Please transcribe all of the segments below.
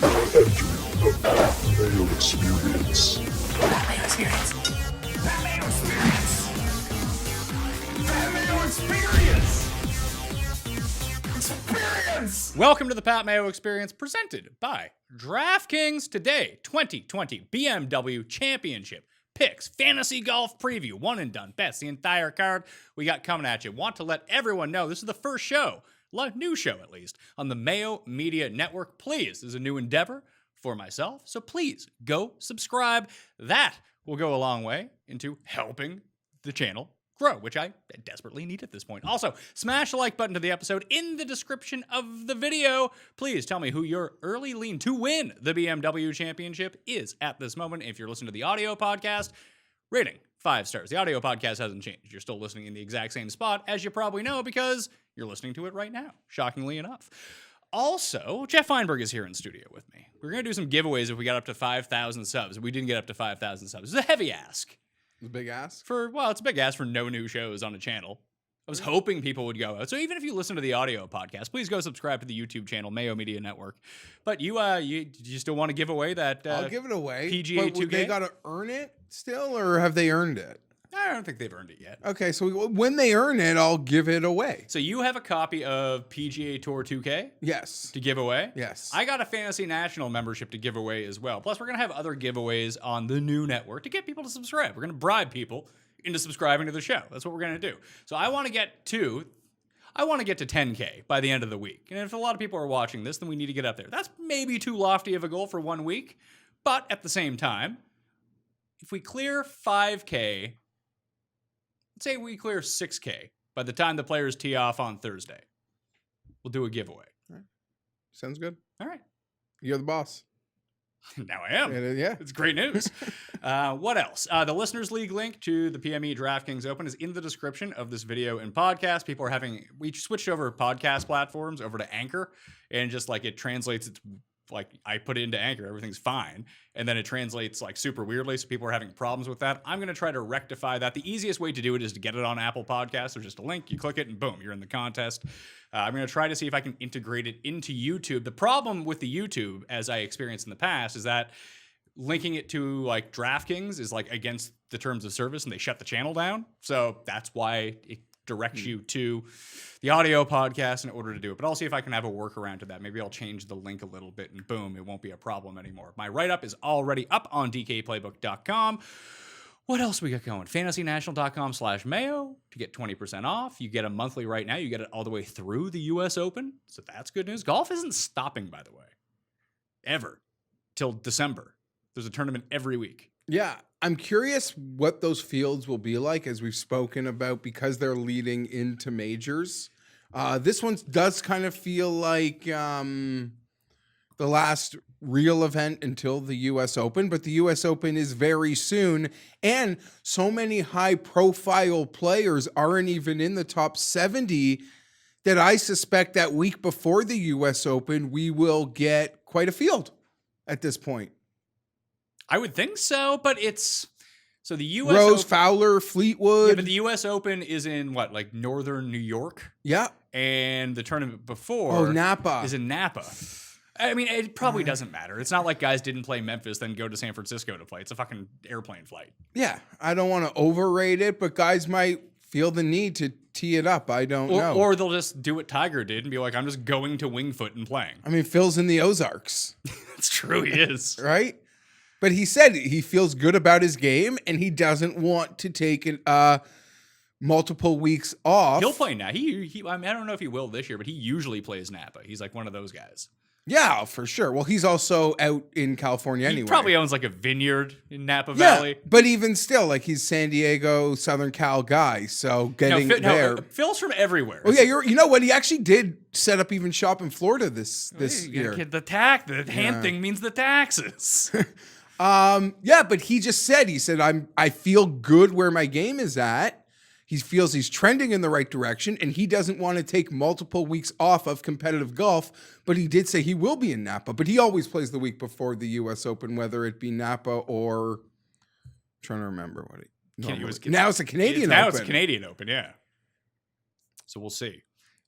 The Mayo Experience. Mayo Experience. Mayo Experience. Mayo Experience. Experience. Welcome to the Pat Mayo Experience, presented by DraftKings. Today, 2020 BMW Championship Picks Fantasy Golf Preview. One and done bets, the entire card we got coming at you. Want to let everyone know this is the first show, new show at least, on the Mayo Media Network. Please, this is a new endeavor for myself, so please go subscribe. That will go a long way into helping the channel grow, which I desperately need at this point. Also, smash the like button to the episode in the description of the video. Please tell me who your early lean to win the BMW Championship is at this moment. If you're listening to the audio podcast, rating 5 stars. The audio podcast hasn't changed. You're still listening in the exact same spot, as you probably know, because you're listening to it right now, shockingly enough. Also, Geoff Fienberg is here in studio with me. We're going to do some giveaways if we got up to 5,000 subs. We didn't get up to 5,000 subs. It's a heavy ask. It's a big ask? It's a big ask for no new shows on a channel. I was hoping people would go out. So even if you listen to the audio podcast, please go subscribe to the YouTube channel, Mayo Media Network. But you still want to give away that I'll give it away. PGA 2K? They got to earn it still, or have they earned it? I don't think they've earned it yet. Okay, so when they earn it, I'll give it away. So you have a copy of PGA Tour 2K? Yes. To give away? Yes. I got a Fantasy National membership to give away as well. Plus, we're going to have other giveaways on the new network to get people to subscribe. We're going to bribe people into subscribing to the show. That's what we're going to do. So I want to get to 10K by the end of the week. And if a lot of people are watching this, then we need to get up there. That's maybe too lofty of a goal for 1 week. But at the same time, if we clear 5K, let's say we clear 6K by the time the players tee off on Thursday, we'll do a giveaway. All right. Sounds good. All right. You're the boss. Now I am. Yeah. It's great news. What else? The Listeners League link to the PME DraftKings Open is in the description of this video and podcast. We switched over podcast platforms over to Anchor, and just like it translates, it's like I put it into Anchor, everything's fine. And then it translates like super weirdly, so people are having problems with that. I'm going to try to rectify that. The easiest way to do it is to get it on Apple Podcasts. There's just a link, you click it, and boom, you're in the contest. I'm going to try to see if I can integrate it into YouTube. The problem with the YouTube, as I experienced in the past, is that linking it to like DraftKings is like against the terms of service, and they shut the channel down. So that's why it directs you to the audio podcast in order to do it. But I'll see if I can have a workaround to that. Maybe I'll change the link a little bit, and boom, it won't be a problem anymore. My write-up is already up on dkplaybook.com. What else we got going? FantasyNational.com/Mayo to get 20% off. You get a monthly right now. You get it all the way through the U.S. Open. So that's good news. Golf isn't stopping, by the way, ever, till December. There's a tournament every week. Yeah. I'm curious what those fields will be like, as we've spoken about, because they're leading into majors. This one does kind of feel like the last real event until the U.S. Open, but the U.S. Open is very soon, and so many high-profile players aren't even in the top 70 that I suspect that week before the U.S. Open, we will get quite a field at this point. I would think so, but it's... So the U.S. Rose, Open, Fowler, Fleetwood. Yeah, but the U.S. Open is in, what, like northern New York? Yeah. And the tournament before Napa is in Napa. I mean, it probably doesn't matter. It's not like guys didn't play Memphis, then go to San Francisco to play. It's a fucking airplane flight. Yeah, I don't want to overrate it, but guys might feel the need to tee it up. I don't know. Or they'll just do what Tiger did and be like, I'm just going to Winged Foot and playing. I mean, Phil's in the Ozarks. It's true, he is. Right? But he said he feels good about his game, and he doesn't want to take multiple weeks off. He'll play now. I mean, I don't know if he will this year, but he usually plays Napa. He's like one of those guys. Yeah, for sure. Well, he's also out in California anyway. He probably owns like a vineyard in Napa Valley. But even still, like, he's San Diego, Southern Cal guy, so getting there. Phil's from everywhere. Oh yeah, you know what? He actually did set up even shop in Florida this year. Get the hand thing means the taxes. Yeah, but he said I feel good where my game is at. He feels he's trending in the right direction, and he doesn't want to take multiple weeks off of competitive golf, but he did say he will be in Napa, but he always plays the week before the U.S. Open, whether it be Napa or... I'm trying to remember what now it's a Canadian Open. Now it's a Canadian Open, yeah. So we'll see.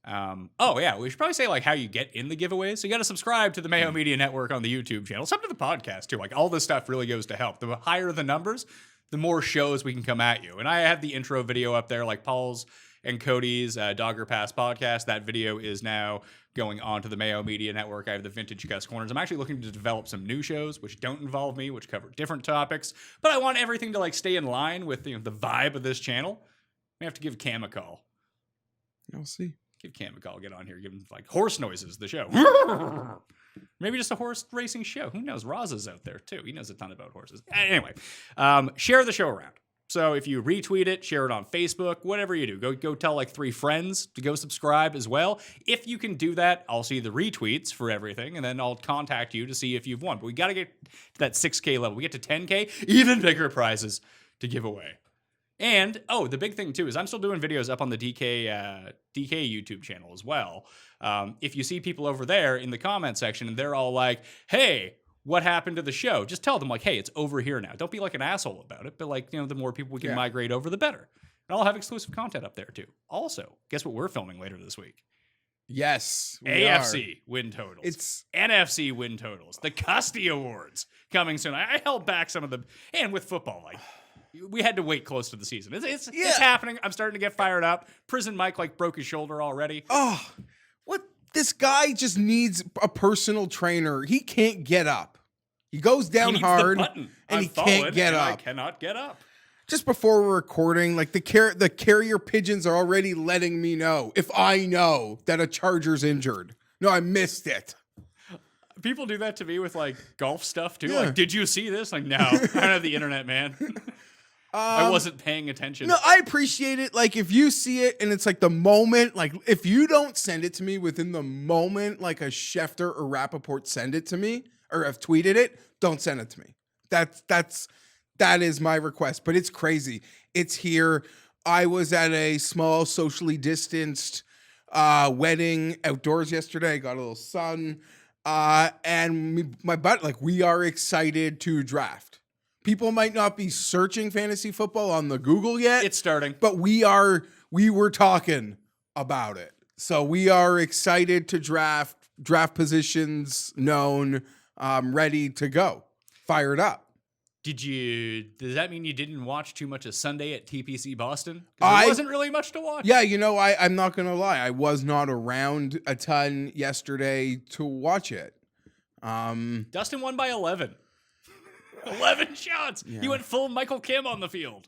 Oh yeah, we should probably say like how you get in the giveaways. So you got to subscribe to the Mayo Media Network on the YouTube channel. Some to the podcast too. Like all this stuff really goes to help. The higher the numbers, the more shows we can come at you. And I have the intro video up there, like Paul's and Cody's Dogger Pass podcast. That video is now going on to the Mayo Media Network. I have the Vintage Cuss Corners. I'm actually looking to develop some new shows which don't involve me, which cover different topics. But I want everything to like stay in line with the vibe of this channel. We have to give Cam a call. I'll see. Give Cam a call. Get on here. Give him like horse noises. The show. Maybe just a horse racing show. Who knows? Raza's out there too. He knows a ton about horses. Anyway, share the show around. So if you retweet it, share it on Facebook, whatever you do, go tell like 3 friends to go subscribe as well. If you can do that, I'll see the retweets for everything, and then I'll contact you to see if you've won. But we got to get to that 6K level. We get to 10K, even bigger prizes to give away. And, oh, the big thing, too, is I'm still doing videos up on the DK YouTube channel as well. If you see people over there in the comment section and they're all like, hey, what happened to the show? Just tell them, like, hey, it's over here now. Don't be like an asshole about it, but, like, the more people we can migrate over, the better. And I'll have exclusive content up there, too. Also, guess what we're filming later this week? Yes, we AFC are. win totals. It's NFC win totals. The Custy Awards coming soon. I held back some of them. And with football, like, we had to wait close to the season. It's happening. I'm starting to get fired up. Prison Mike like broke his shoulder already. Oh, what? This guy just needs a personal trainer. He can't get up. He goes down he needs hard the button. and he I've can't fallen, get and up. I cannot get up. Just before we're recording, like the carrier pigeons are already letting me know if I know that a Charger's injured. No, I missed it. People do that to me with like golf stuff too. Yeah. Like, did you see this? Like, no, I don't have the internet, man. I wasn't paying attention. No, I appreciate it. Like if you see it and it's like the moment, like if you don't send it to me within the moment, like a Schefter or Rappaport send it to me or have tweeted it, don't send it to me. That is my request, but it's crazy. It's here. I was at a small socially distanced wedding outdoors yesterday. Got a little sun. And my butt, like we are excited to draft. People might not be searching fantasy football on the Google yet. It's starting. But we were talking about it. So we are excited to draft positions known, ready to go, fired up. Does that mean you didn't watch too much of Sunday at TPC Boston? There wasn't really much to watch. Yeah, I'm not going to lie. I was not around a ton yesterday to watch it. Dustin won by 11. 11 shots. Yeah. He went full Michael Kim on the field.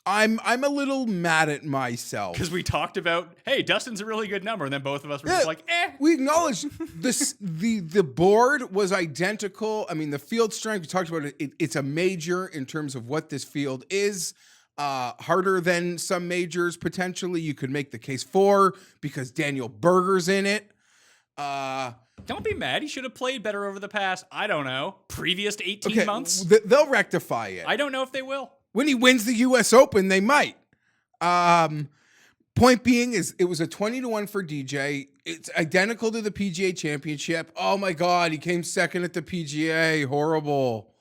I'm a little mad at myself. Because we talked about, hey, Dustin's a really good number. And then both of us were just like, eh. We acknowledge this. The board was identical. I mean, the field strength, we talked about it. It's a major in terms of what this field is. Harder than some majors, potentially. You could make the case for because Daniel Berger's in it. Don't be mad. He should have played better over the past, I don't know, previous 18 months. They'll rectify it. I don't know if they will. When he wins the U.S. Open, they might. Point being is it was a 20-1 for DJ. It's identical to the PGA Championship. Oh, my God. He came second at the PGA. Horrible.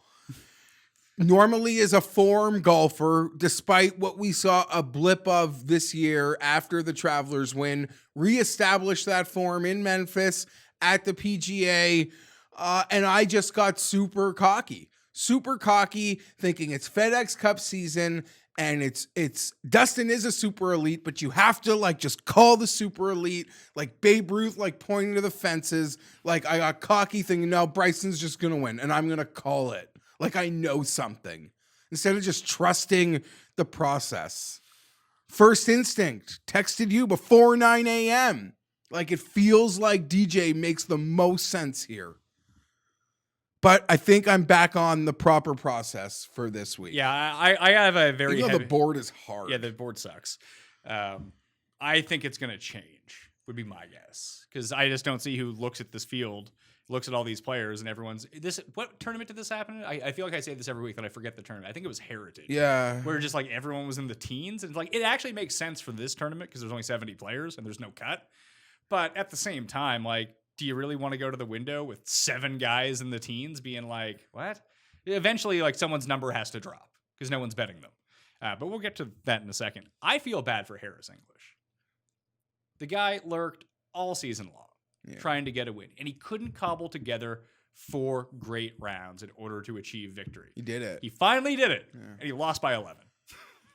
Normally is a form golfer, despite what we saw a blip of this year after the Travelers win, reestablished that form in Memphis at the PGA, and I just got super cocky, thinking it's FedEx Cup season, and it's Dustin is a super elite, but you have to like just call the super elite, like Babe Ruth, like pointing to the fences, like I got cocky thinking, no, Bryson's just gonna win, and I'm gonna call it. Like I know something instead of just trusting the process. First instinct, texted you before 9 a.m. Like it feels like DJ makes the most sense here. But I think I'm back on the proper process for this week. Yeah, I have a very Even though the board is hard. Yeah, the board sucks. I think it's going to change, would be my guess. Because I just don't see who looks at this field, looks at all these players, and everyone's... What tournament did this happen in? I feel like I say this every week, that I forget the tournament. I think it was Heritage. Yeah. Where just like everyone was in the teens. And like it actually makes sense for this tournament because there's only 70 players and there's no cut. But at the same time, like, do you really want to go to the window with 7 guys in the teens being like, what? Eventually, like, someone's number has to drop because no one's betting them. But we'll get to that in a second. I feel bad for Harris English. The guy lurked all season long trying to get a win, and he couldn't cobble together 4 great rounds in order to achieve victory. He did it. He finally did it, and he lost by 11.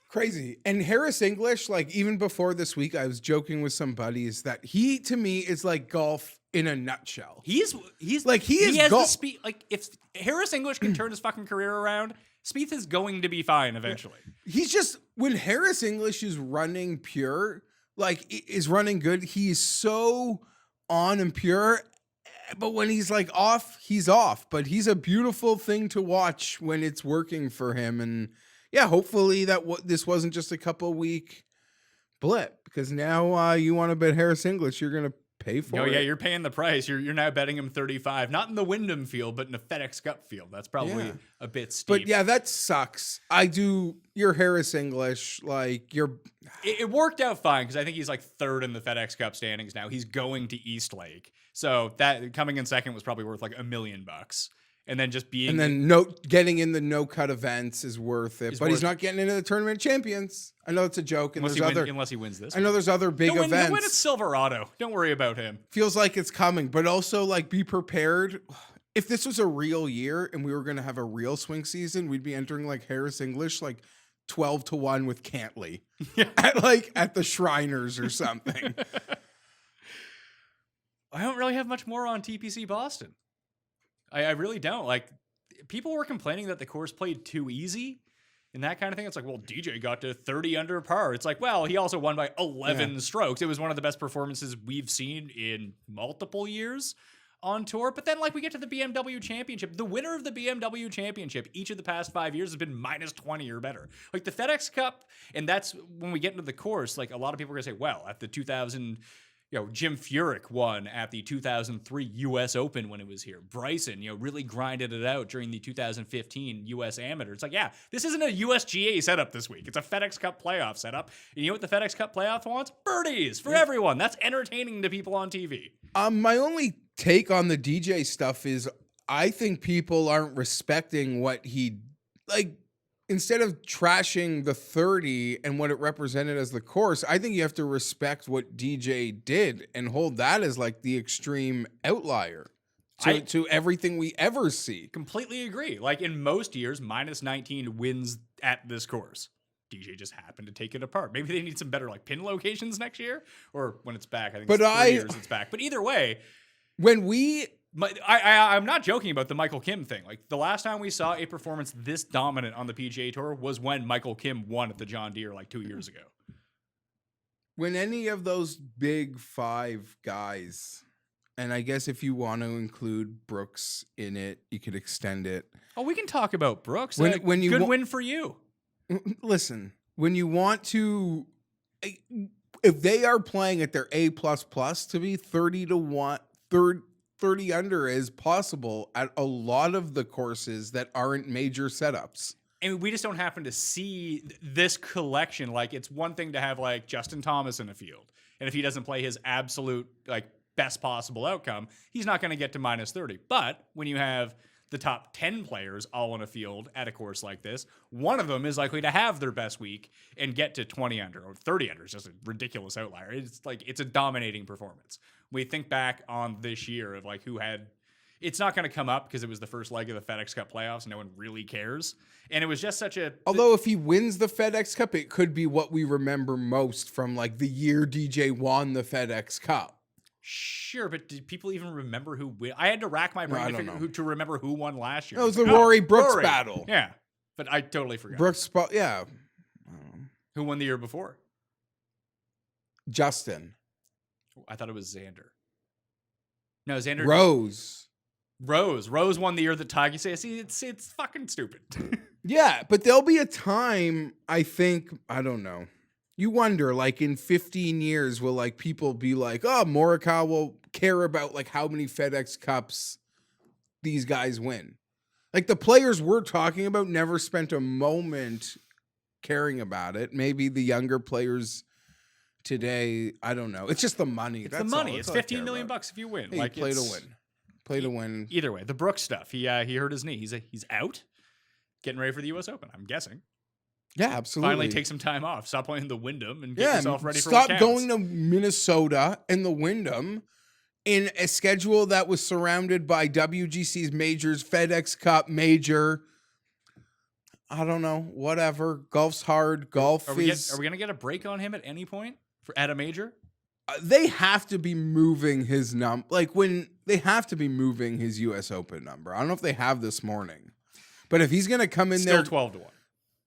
Crazy. And Harris English, like even before this week, I was joking with some buddies that he, to me, is like golf in a nutshell. He has the speed. Like if Harris English can turn his fucking career around, Spieth is going to be fine eventually. He's just, when Harris English is running pure, like is running good, he's so on and pure. But when he's like off, he's off. But he's a beautiful thing to watch when it's working for him. And yeah, hopefully this wasn't just a couple week blip, because now you want to bet Harris English, you're going to pay for it. Oh yeah, you're paying the price. You're now betting him 35, not in the Wyndham field, but in the FedEx Cup field. That's probably a bit steep. But yeah, that sucks. Your Harris English, like It worked out fine because I think he's like 3rd in the FedEx Cup standings now. He's going to East Lake, so that coming in second was probably worth like $1 million. And then just being... And then getting in the no-cut events is worth it. But he's not getting into the Tournament of Champions. I know it's a joke. And unless he wins this. I know there's other big events. He'll win at Silverado. Don't worry about him. Feels like it's coming. But also, like, be prepared. If this was a real year and we were going to have a real swing season, we'd be entering, like, Harris English, like, 12-1 with Cantley. at the Shriners or something. I don't really have much more on TPC Boston. I really don't. Like, people were complaining that the course played too easy and that kind of thing. It's like, well, DJ got to 30 under par. It's like, well, he also won by 11 strokes. It was one of the best performances we've seen in multiple years on tour. But then, like, we get to the BMW Championship. The winner of the BMW Championship each of the past 5 years has been -20 or better. Like, the FedEx Cup, and that's when we get into the course, like, a lot of people are going to say, well, at the 2000... Jim Furyk won at the 2003 U.S. Open when it was here. Bryson, really grinded it out during the 2015 U.S. Amateur. It's like, yeah, this isn't a USGA setup this week. It's a FedEx Cup playoff setup. And you know what the FedEx Cup playoff wants? Birdies for everyone. That's entertaining to people on TV. My only take on the DJ stuff is I think people aren't respecting what he, like, instead of trashing the 30 and what it represented as the course, I think you have to respect what DJ did and hold that as like the extreme outlier to everything we ever see. Completely agree. Like in most years, -19 wins at this course. DJ just happened to take it apart. Maybe they need some better like pin locations next year, or when it's back. I think it's 3 years it's back. But either way, I'm not joking about the Michael Kim thing. Like, the last time we saw a performance this dominant on the PGA Tour was when Michael Kim won at the John Deere like 2 years ago. When any of those big 5 guys, and I guess if you want to include Brooks in it, you could extend it. Oh, we can talk about Brooks. Good win for you. Listen, when you want to... If they are playing at their A++ to be 30-1, 30 under is possible at a lot of the courses that aren't major setups. And we just don't happen to see this collection. Like, it's one thing to have like Justin Thomas in a field, and if he doesn't play his absolute like best possible outcome, he's not going to get to -30. But when you have the top 10 players all in a field at a course like this, one of them is likely to have their best week and get to 20 under or 30 under. It's just a ridiculous outlier. It's like, it's a dominating performance. We think back on this year of like who had, it's not going to come up because it was the first leg of the FedEx Cup playoffs. No one really cares. And it was just such a... Although if he wins the FedEx Cup, it could be what we remember most from like the year DJ won the FedEx Cup. Sure, but did people even remember who win? I had to rack my brain to remember who won last year. It was the Rory Brooks battle. Yeah, but I totally forgot. Yeah. Who won the year before? Justin. I thought it was Xander. No, Xander. Rose won the year that Tiger said. See, it's fucking stupid. Yeah, but there'll be a time, I think, I don't know. You wonder, like, in 15 years, will, like, people be like, oh, Morikawa will care about, like, how many FedEx Cups these guys win. Like, the players we're talking about never spent a moment caring about it. Maybe the younger players today, I don't know. It's just the money. It's the money. It's $15 million if you win. Hey, like, play to win. Play to win. Either way, the Brooks stuff. He hurt his knee. He's out, getting ready for the U.S. Open, I'm guessing. Yeah, absolutely. Finally take some time off. Stop playing the Wyndham and get yourself ready for stop what going counts. to Minnesota and the Wyndham in a schedule that was surrounded by WGC's majors, FedEx Cup major. I don't know, whatever. Golf's hard. Golf Are we is. going to get a break on him at any point at a major? They have to be moving his they have to be moving his U.S. Open number. I don't know if they have this morning, but if he's going to come in Still there, 12 to 1.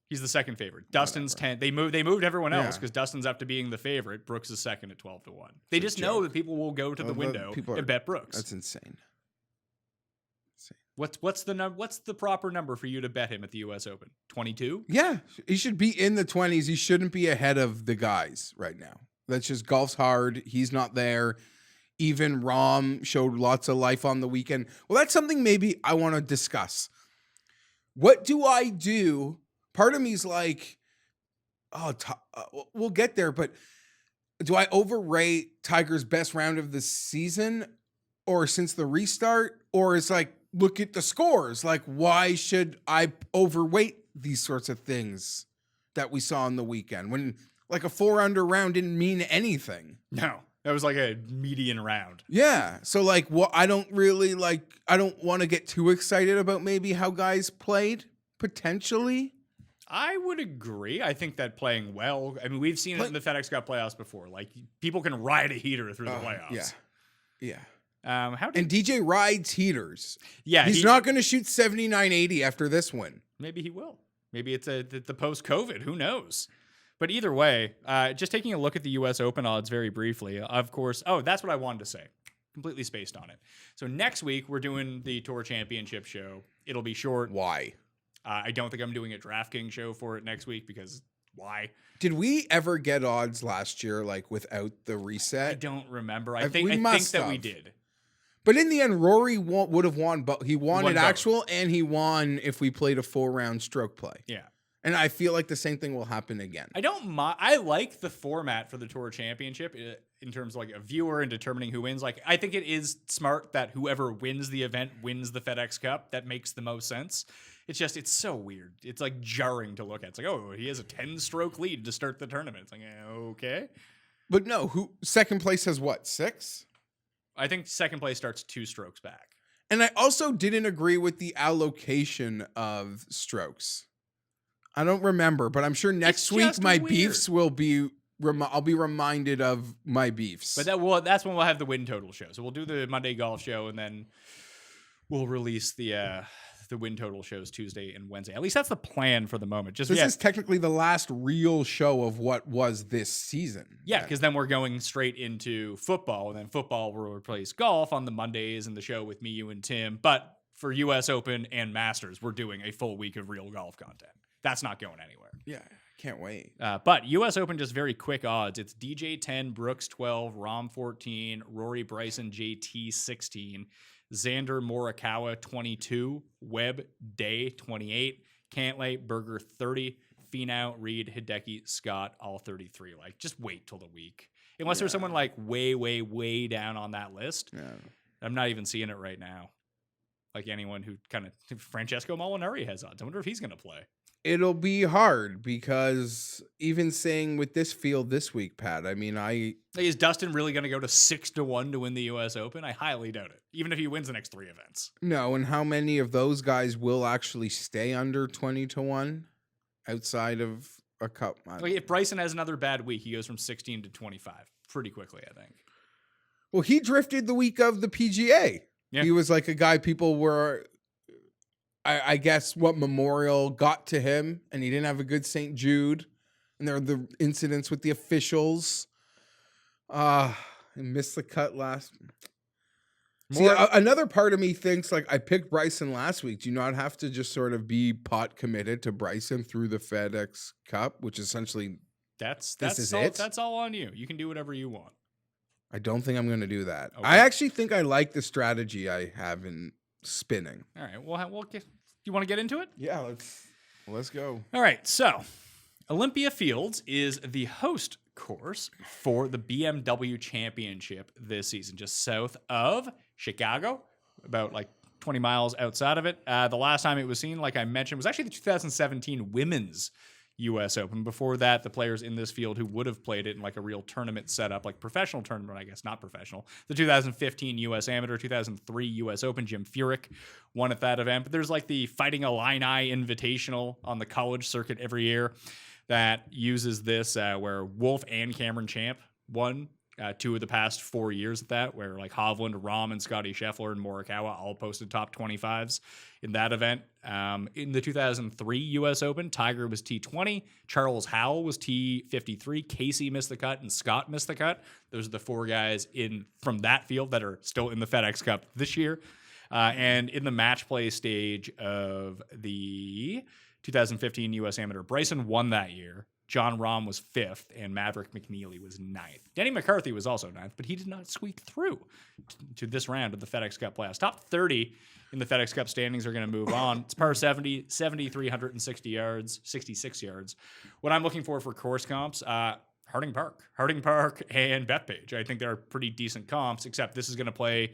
He's the second favorite. Dustin's 10. They moved everyone else Yeah. because Dustin's up to being the favorite. Brooks is second at 12 to 1. They It's a just know joke. that people will go to the window and bet Brooks. That's insane. What's the proper number for you to bet him at the U.S. Open? 22? Yeah, he should be in the 20s. He shouldn't be ahead of the guys right now. That's just golf's hard. He's not there. Even Rahm showed lots of life on the weekend. Well, that's something maybe I want to discuss. What do I do? Part of me's like, we'll get there, but do I overrate Tiger's best round of the season or since the restart? Or it's like, look at the scores. Like, why should I overweight these sorts of things that we saw on the weekend when like a 4-under round didn't mean anything? No, that was like a median round. Yeah. So like, I don't want to get too excited about maybe how guys played potentially. I would agree. I think that playing well, I mean, we've seen it in the FedEx Cup playoffs before. Like, people can ride a heater through the playoffs. Yeah. And DJ rides heaters. Yeah. He's not going to shoot 79-80 after this win. Maybe he will. Maybe it's the post-COVID. Who knows? But either way, just taking a look at the U.S. Open odds very briefly, of course. Oh, that's what I wanted to say. Completely spaced on it. So next week, we're doing the Tour Championship show. It'll be short. Why? I don't think I'm doing a DraftKings show for it next week because why? Did we ever get odds last year, like without the reset? I don't remember. I We think must that we have. did. But in the end, Rory would have won, but he won won at both. actual and he won if we played a 4-round stroke play. Yeah. And I feel like the same thing will happen again. I don't mind. I like the format for the Tour Championship in terms of like a viewer and determining who wins. Like, I think it is smart that whoever wins the event wins the FedEx Cup. That makes the most sense. It's so weird. It's like jarring to look at. It's like, oh, he has a 10-stroke lead to start the tournament. It's like, okay. But no, second place has what, 6? I think second place starts 2 strokes back. And I also didn't agree with the allocation of strokes. I don't remember, but I'm sure next It's week just my weird. beefs will be. I'll be reminded of my beefs. But that's when we'll have the win total show. So we'll do the Monday golf show, and then we'll release the win total shows Tuesday and Wednesday. At least that's the plan for the moment. Just this is technically the last real show of what was this season. yeah, because then we're going straight into football, and then football will replace golf on the Mondays and the show with me, you, and Tim. But for U.S. Open and Masters, we're doing a full week of real golf content. That's not going anywhere. Yeah, can't wait. But U.S. Open, just very quick odds. It's DJ 10, Brooks 12, Rahm 14, Rory Bryson JT 16, Xander Morikawa 22, Webb Day 28, Cantlay Berger 30, Finau, Reed, Hideki, Scott all 33. Like, just wait till the week. Unless there's someone like way, way, way down on that list. Yeah. I'm not even seeing it right now. Like anyone who kind of Francesco Molinari has odds. I wonder if he's going to play. It'll be hard because even saying with this field this week, Pat, I mean, Is Dustin really going to go to 6-1 to win the U.S. Open? I highly doubt it, even if he wins the next 3 events. no. And how many of those guys will actually stay under 20-1 outside of a cup? Like if Bryson has another bad week, he goes from 16 to 25 pretty quickly, I think. Well, he drifted the week of the PGA. Yeah. He was like a guy people were, I guess, what Memorial got to him, and he didn't have a good St. Jude. And there were the incidents with the officials. He missed the cut last. See, another part of me thinks like I picked Bryson last week. Do you not have to just sort of be pot committed to Bryson through the FedEx Cup, which essentially That's is all, it? That's all on you. You can do whatever you want. I don't think I'm going to do that. Okay. I actually think I like the strategy I have in spinning. All right. We'll get. You want to get into it? Yeah, let's go. All right. So, Olympia Fields is the host course for the BMW Championship this season, just south of Chicago, about like 20 miles outside of it. The last time it was seen, like I mentioned, was actually the 2017 Women's U.S. Open. Before that, the players in this field who would have played it in like a real tournament setup, like professional tournament, I guess, not professional. The 2015 U.S. Amateur, 2003 U.S. Open, Jim Furyk won at that event. But there's like the Fighting Illini Invitational on the college circuit every year that uses this, where Wolf and Cameron Champ won 2 of the past 4 years at that, where like Hovland, Rahm, and Scotty Scheffler and Morikawa all posted top 25s in that event. In the 2003 U.S. Open, Tiger was T20, Charles Howell was T53, Casey missed the cut, and Scott missed the cut. Those are the 4 guys from that field that are still in the FedEx Cup this year. And in the match play stage of the 2015 U.S. Amateur, Bryson won that year. John Rahm was 5th, and Maverick McNeely was 9th. Denny McCarthy was also 9th, but he did not squeak through to this round of the FedEx Cup playoffs. Top 30 in the FedEx Cup standings are going to move on. It's par 70, 7,360 yards, 66 yards. What I'm looking for course comps, Harding Park, and Bethpage. I think they're pretty decent comps, except this is going to play,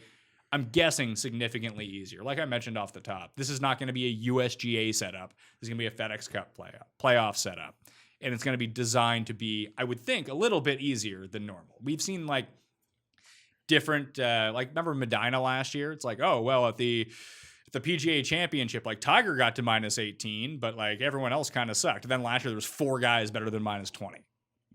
I'm guessing, significantly easier. Like I mentioned off the top, this is not going to be a USGA setup. This is going to be a FedEx Cup playoff setup. And it's going to be designed to be, I would think, a little bit easier than normal. We've seen like different, like remember Medina last year? It's like, oh, well, at the PGA Championship, like Tiger got to minus 18, but like everyone else kind of sucked. And then last year there was 4 guys better than minus 20.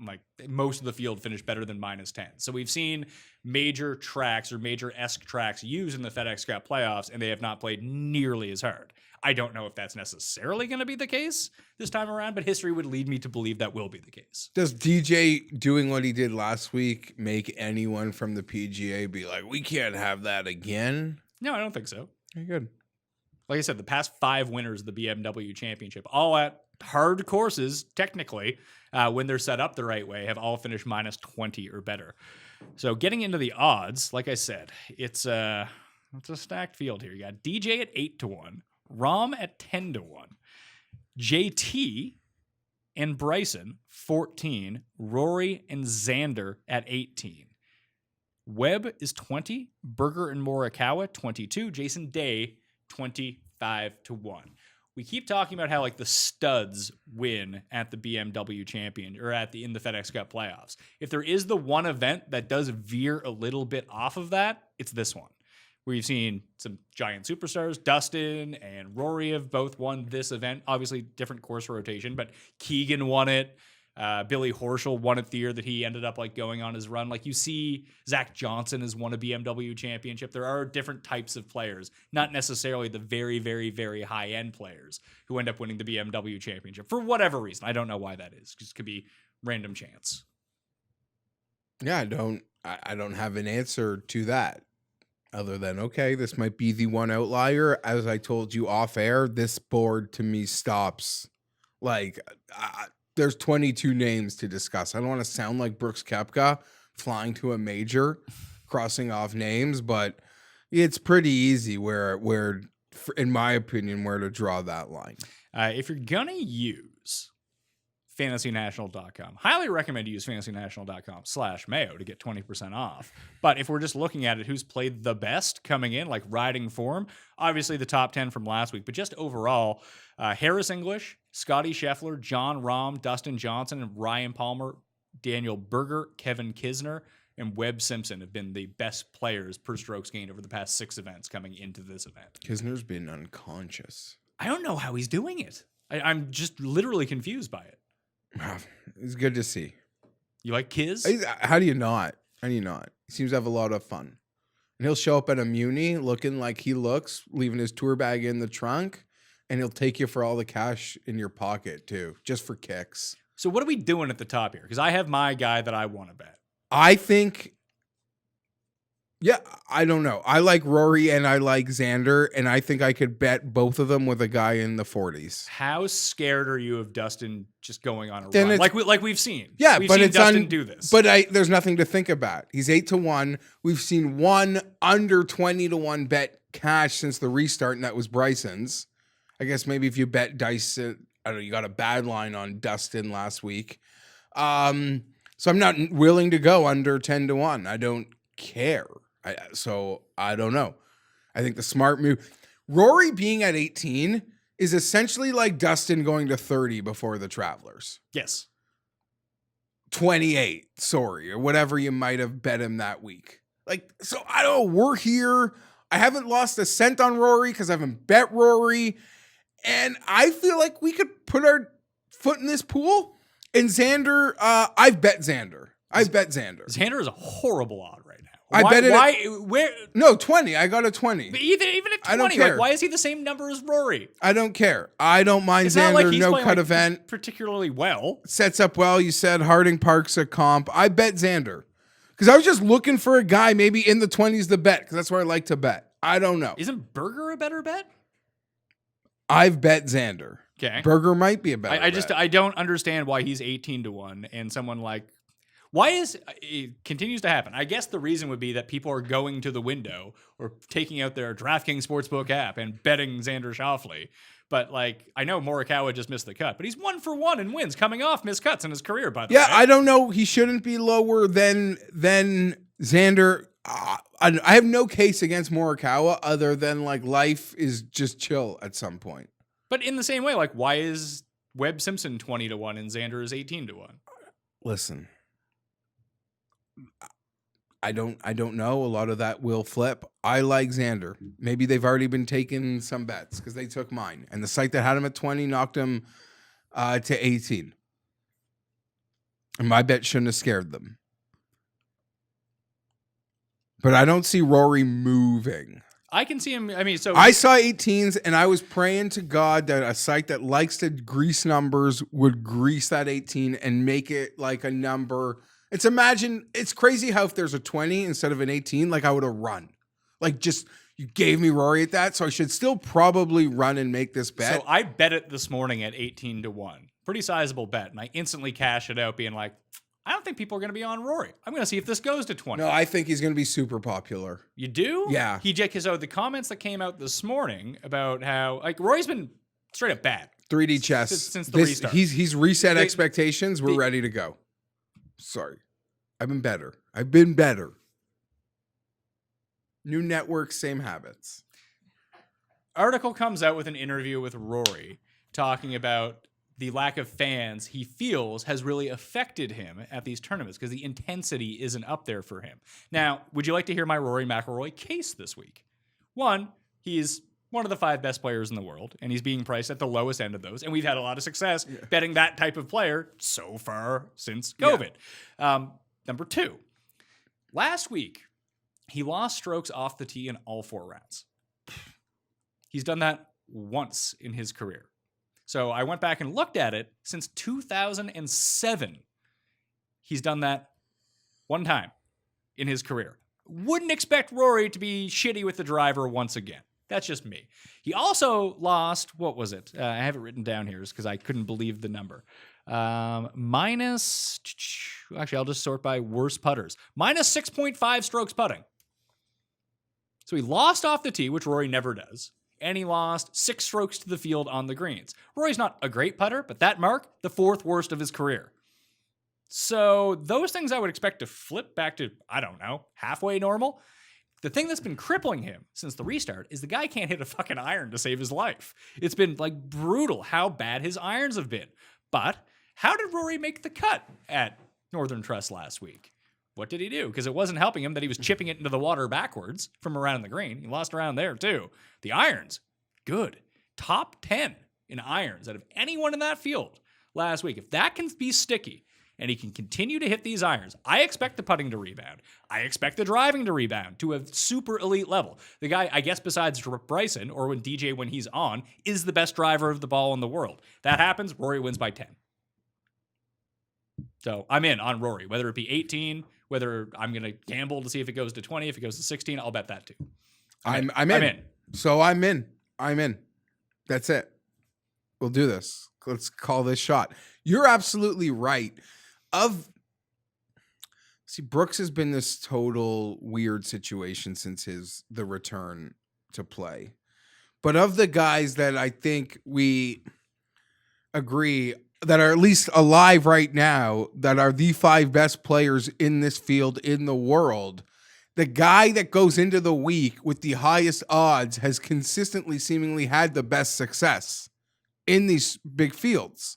Like most of the field finished better than minus 10. So we've seen major tracks or major-esque tracks used in the FedEx Cup playoffs, and they have not played nearly as hard. I don't know if that's necessarily going to be the case this time around, but history would lead me to believe that will be the case. Does DJ doing what he did last week make anyone from the PGA be like, we can't have that again? No, I don't think so. Very good. Like I said, the past 5 winners of the BMW Championship, all at hard courses, technically, when they're set up the right way, have all finished minus 20 or better. So getting into the odds, like I said, it's a stacked field here. You got DJ at 8-1, Rahm at 10-1, JT and Bryson 14, Rory and Xander at 18. Webb is 20, Berger and Morikawa 22, Jason Day 25-1. We keep talking about how like the studs win at the BMW Champion or in the FedEx Cup playoffs. If there is the one event that does veer a little bit off of that, it's this one. We've seen some giant superstars. Dustin and Rory have both won this event. Obviously, different course rotation, but Keegan won it. Billy Horschel won it the year that he ended up like going on his run. Like you see, Zach Johnson has won a BMW Championship. There are different types of players, not necessarily the very, very, very high end players who end up winning the BMW Championship for whatever reason. I don't know why that is. Just could be random chance. Yeah, I don't have an answer to that. Other than, okay, this might be the one outlier. As I told you off air, this board to me stops. Like, there's 22 names to discuss. I don't want to sound like Brooks Koepka flying to a major, crossing off names, but it's pretty easy where, in my opinion, where to draw that line. If you're going to use FantasyNational.com. Highly recommend you use FantasyNational.com/Mayo to get 20% off. But if we're just looking at it, who's played the best coming in, like riding form, obviously the top 10 from last week, but just overall, Harris English, Scotty Scheffler, John Rahm, Dustin Johnson, and Ryan Palmer, Daniel Berger, Kevin Kisner, and Webb Simpson have been the best players per strokes gained over the past 6 events coming into this event. Kisner's been unconscious. I don't know how he's doing it. I'm just literally confused by it. It's good to see. You like Kiz? How do you not? He seems to have a lot of fun. And he'll show up at a Muni looking like he looks, leaving his tour bag in the trunk, and he'll take you for all the cash in your pocket, too, just for kicks. So what are we doing at the top here? Because I have my guy that I want to bet. I think... Yeah, I don't know. I like Rory and I like Xander, and I think I could bet both of them with a guy in the 40s. How scared are you of Dustin just going on a run? Like we've seen. Yeah, we've but seen it's Dustin do this. But there's nothing to think about. He's 8-1. We've seen one under 20-1 bet cash since the restart, and that was Bryson's. I guess maybe if you bet dice, I don't know, you got a bad line on Dustin last week. So I'm not willing to go under 10-1. I don't care. So I don't know. I think the smart move, Rory being at 18 is essentially like Dustin going to 30 before the Travelers. Yes. 28, sorry, or whatever you might have bet him that week. Like, so I don't know, we're here. I haven't lost a cent on Rory because I haven't bet Rory. And I feel like we could put our foot in this pool. And Xander, I've bet Xander. Xander is a horrible odd right now. I bet it. Where? No, 20. I got a 20. Even at 20, I don't care. like, why is he the same number as Rory? I don't care. I don't mind It's Xander. not like he's No playing, cut like, event. particularly well. Sets up well. You said Harding Park's a comp. I bet Xander. Because I was just looking for a guy maybe in the 20s to bet. Because that's where I like to bet. I don't know. Isn't Berger a better bet? I've bet Xander. Okay. Berger might be a better bet. I don't understand why he's 18-1 and someone like, why is it continues to happen? I guess the reason would be that people are going to the window or taking out their DraftKings Sportsbook app and betting Xander Schauffele. But like, I know Morikawa just missed the cut, but he's 1 for 1 in wins coming off missed cuts in his career, by the way. Yeah, I don't know. He shouldn't be lower than Xander. I have no case against Morikawa other than like life is just chill at some point. But in the same way, like, why is Webb Simpson 20-1 and Xander is 18-1? Listen, I don't know. A lot of that will flip. I like Xander. Maybe they've already been taking some bets because they took mine. And the site that had him at 20 knocked him to 18. And my bet shouldn't have scared them. But I don't see Rory moving. I can see him. I mean, so I saw 18s and I was praying to God that a site that likes to grease numbers would grease that 18 and make it like a number. It's crazy how if there's a 20 instead of an 18, like I would have run. Like just, you gave me Rory at that, so I should still probably run and make this bet. So I bet it this morning at 18-1. Pretty sizable bet. And I instantly cash it out being like, I don't think people are going to be on Rory. I'm going to see if this goes to 20. No, I think he's going to be super popular. You do? Yeah. So the comments that came out this morning about how, like, Rory's been straight up bad. 3D chess. Since the restart. He's reset expectations. We're ready to go. Sorry. I've been better. New network, same habits. Article comes out with an interview with Rory talking about the lack of fans he feels has really affected him at these tournaments because the intensity isn't up there for him. Now, would you like to hear my Rory McIlroy case this week? One, he's one of the 5 best players in the world, and he's being priced at the lowest end of those. And we've had a lot of success betting that type of player so far since COVID. Yeah. Number 2, last week, he lost strokes off the tee in all 4 rounds. He's done that once in his career. So I went back and looked at it. Since 2007, he's done that one time in his career. Wouldn't expect Rory to be shitty with the driver once again. That's just me. He also lost, what was it? I have it written down here because I couldn't believe the number. Actually, I'll just sort by worst putters. Minus 6.5 strokes putting. So he lost off the tee, which Rory never does. And he lost 6 strokes to the field on the greens. Rory's not a great putter, but that mark, the 4th worst of his career. So those things I would expect to flip back to, I don't know, halfway normal. The thing that's been crippling him since the restart is the guy can't hit a fucking iron to save his life. It's been like brutal how bad his irons have been. But how did Rory make the cut at Northern Trust last week? What did he do? Because it wasn't helping him that he was chipping it into the water backwards from around the green. He lost around there too. The irons, good. Top 10 in irons out of anyone in that field last week. If that can be sticky and he can continue to hit these irons, I expect the putting to rebound. I expect the driving to rebound to a super elite level. The guy, I guess besides Bryson or when DJ when he's on, is the best driver of the ball in the world. That happens, Rory wins by 10. So I'm in on Rory, whether it be 18, whether I'm going to gamble to see if it goes to 20, if it goes to 16, I'll bet that too. I'm in. So I'm in. That's it. We'll do this. Let's call this shot. You're absolutely right. Brooks has been this total weird situation since the return to play. But of the guys that I think we agree that are at least alive right now, that are the 5 best players in this field in the world, the guy that goes into the week with the highest odds has consistently seemingly had the best success. in these big fields.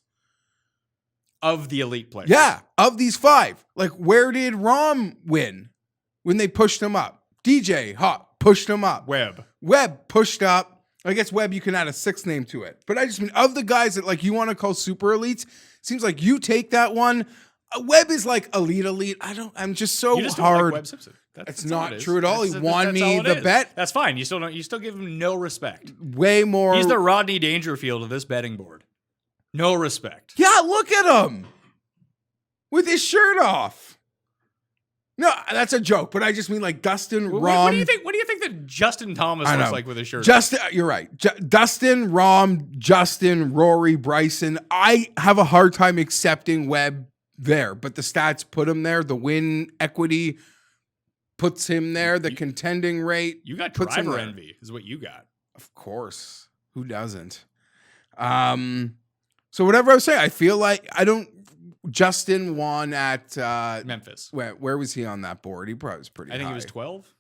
Of the elite players. Yeah, of these 5. Like, where did Rahm win when they pushed him up? DJ Hawk pushed him up. Webb pushed up. I guess Webb, you can add a 6th name to it. But I just mean, of the guys that like you want to call super elites, seems like you take that one. Webb is like elite. I'm just so You just hard. Don't like Webb Simpson. That's all not it is. true at all. He won me the bet. That's fine. You still give him no respect. Way more. He's the Rodney Dangerfield of this betting board. No respect. Yeah, look at him with his shirt off. No, that's a joke, but I just mean like Dustin, Rahm. What do you think? What do you think that Justin Thomas looks like with his shirt? You're right. Dustin, Rahm, Justin, Rory, Bryson. I have a hard time accepting Webb there, but the stats put him there. The win equity puts him there. The contending rate. You got driver envy, is what you got. Of course, who doesn't? So whatever I was saying, I feel like Justin won at Memphis. Where was he on that board? He probably was pretty high. I think he was 12.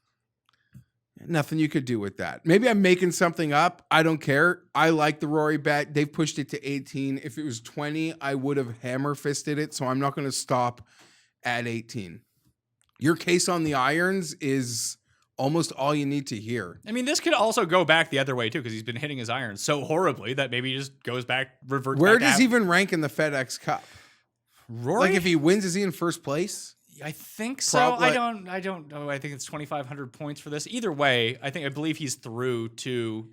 Nothing you could do with that. Maybe I'm making something up. I don't care. I like the Rory bet. They've pushed it to 18. If it was 20, I would have hammer fisted it. So I'm not going to stop at 18. Your case on the irons is almost all you need to hear. I mean, this could also go back the other way too, because he's been hitting his irons so horribly that maybe he just goes back, reverts. Where does he even rank in the FedEx Cup? Rory? Like if he wins, is he in first place? I think so. I don't know. I think it's 2,500 points for this. Either way, I believe he's through to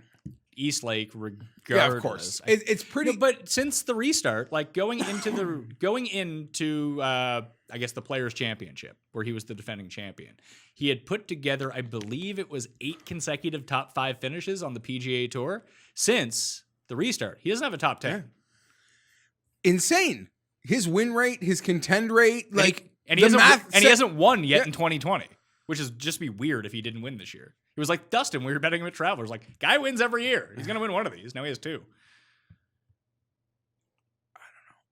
Eastlake regardless. Yeah, of course. It's pretty. No, but since the restart, like going into I guess the Players Championship, where he was the defending champion, he had put together, I believe it was 8 consecutive top 5 finishes on the PGA Tour since the restart. He doesn't have a top 10. Yeah. Insane. His win rate, his contend rate, he hasn't won yet in 2020, which is just be weird if he didn't win this year. It was like Dustin, we were betting him at Travelers, like guy wins every year. He's going to win one of these. Now he has 2. I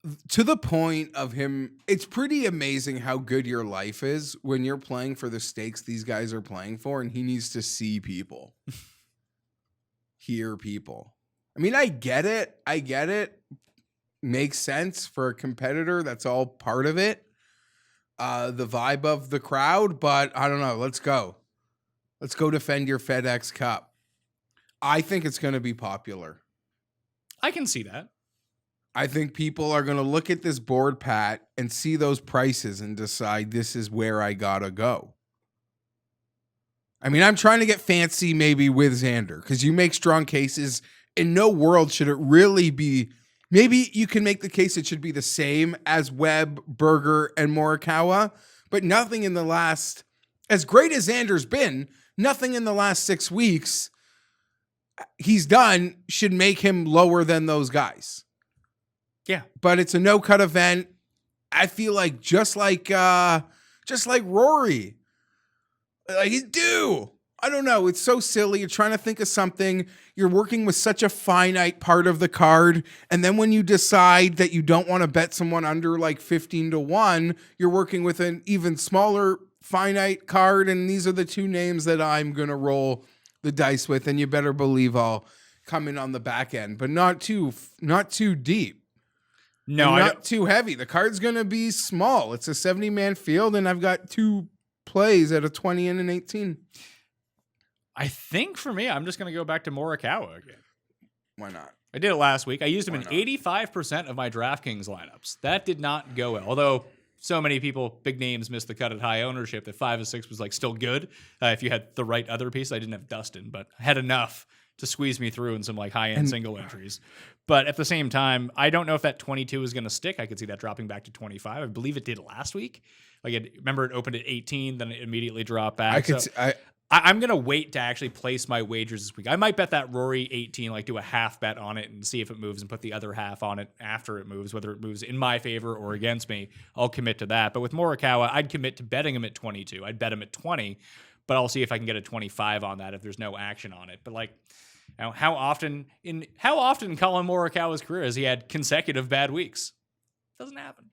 don't know. To the point of him, it's pretty amazing how good your life is when you're playing for the stakes these guys are playing for, and he needs to see people, hear people. I mean, I get it. Makes sense for a competitor. That's all part of it. The vibe of the crowd, but I don't know. Let's go defend your FedEx Cup. I think it's going to be popular. I can see that. I think people are going to look at this board, Pat, and see those prices and decide this is where I got to go. I mean, I'm trying to get fancy maybe with Xander because you make strong cases. In no world should it really be. Maybe you can make the case it should be the same as Webb, Berger, and Morikawa, but nothing in the last, as great as Xander's been, nothing in the last 6 weeks he's done should make him lower than those guys. Yeah. But it's a no-cut event. I feel like just like Rory, like he's due. I don't know. It's so silly. You're trying to think of something. You're working with such a finite part of the card. And then when you decide that you don't want to bet someone under like 15-1, you're working with an even smaller finite card. And these are the 2 names that I'm going to roll the dice with. And you better believe I'll come in on the back end, but not too deep. No, not too heavy. The card's going to be small. It's a 70-man field. And I've got 2 plays at a 20 and an 18. I think for me, I'm just going to go back to Morikawa again. Why not? I did it last week. I used him in 85% of my DraftKings lineups. That did not go well. Although so many people, big names, missed the cut at high ownership that 5 of 6 was like still good. If you had the right other piece, I didn't have Dustin, but I had enough to squeeze me through in some like high-end single entries. But at the same time, I don't know if that 22 is going to stick. I could see that dropping back to 25. I believe it did last week. Remember it opened at 18, then it immediately dropped back. I'm going to wait to actually place my wagers this week. I might bet that Rory 18, like do a half bet on it and see if it moves and put the other half on it after it moves, whether it moves in my favor or against me. I'll commit to that. But with Morikawa, I'd commit to betting him at 22. I'd bet him at 20, but I'll see if I can get a 25 on that if there's no action on it. But like, you know, how often in Colin Morikawa's career has he had consecutive bad weeks? Doesn't happen.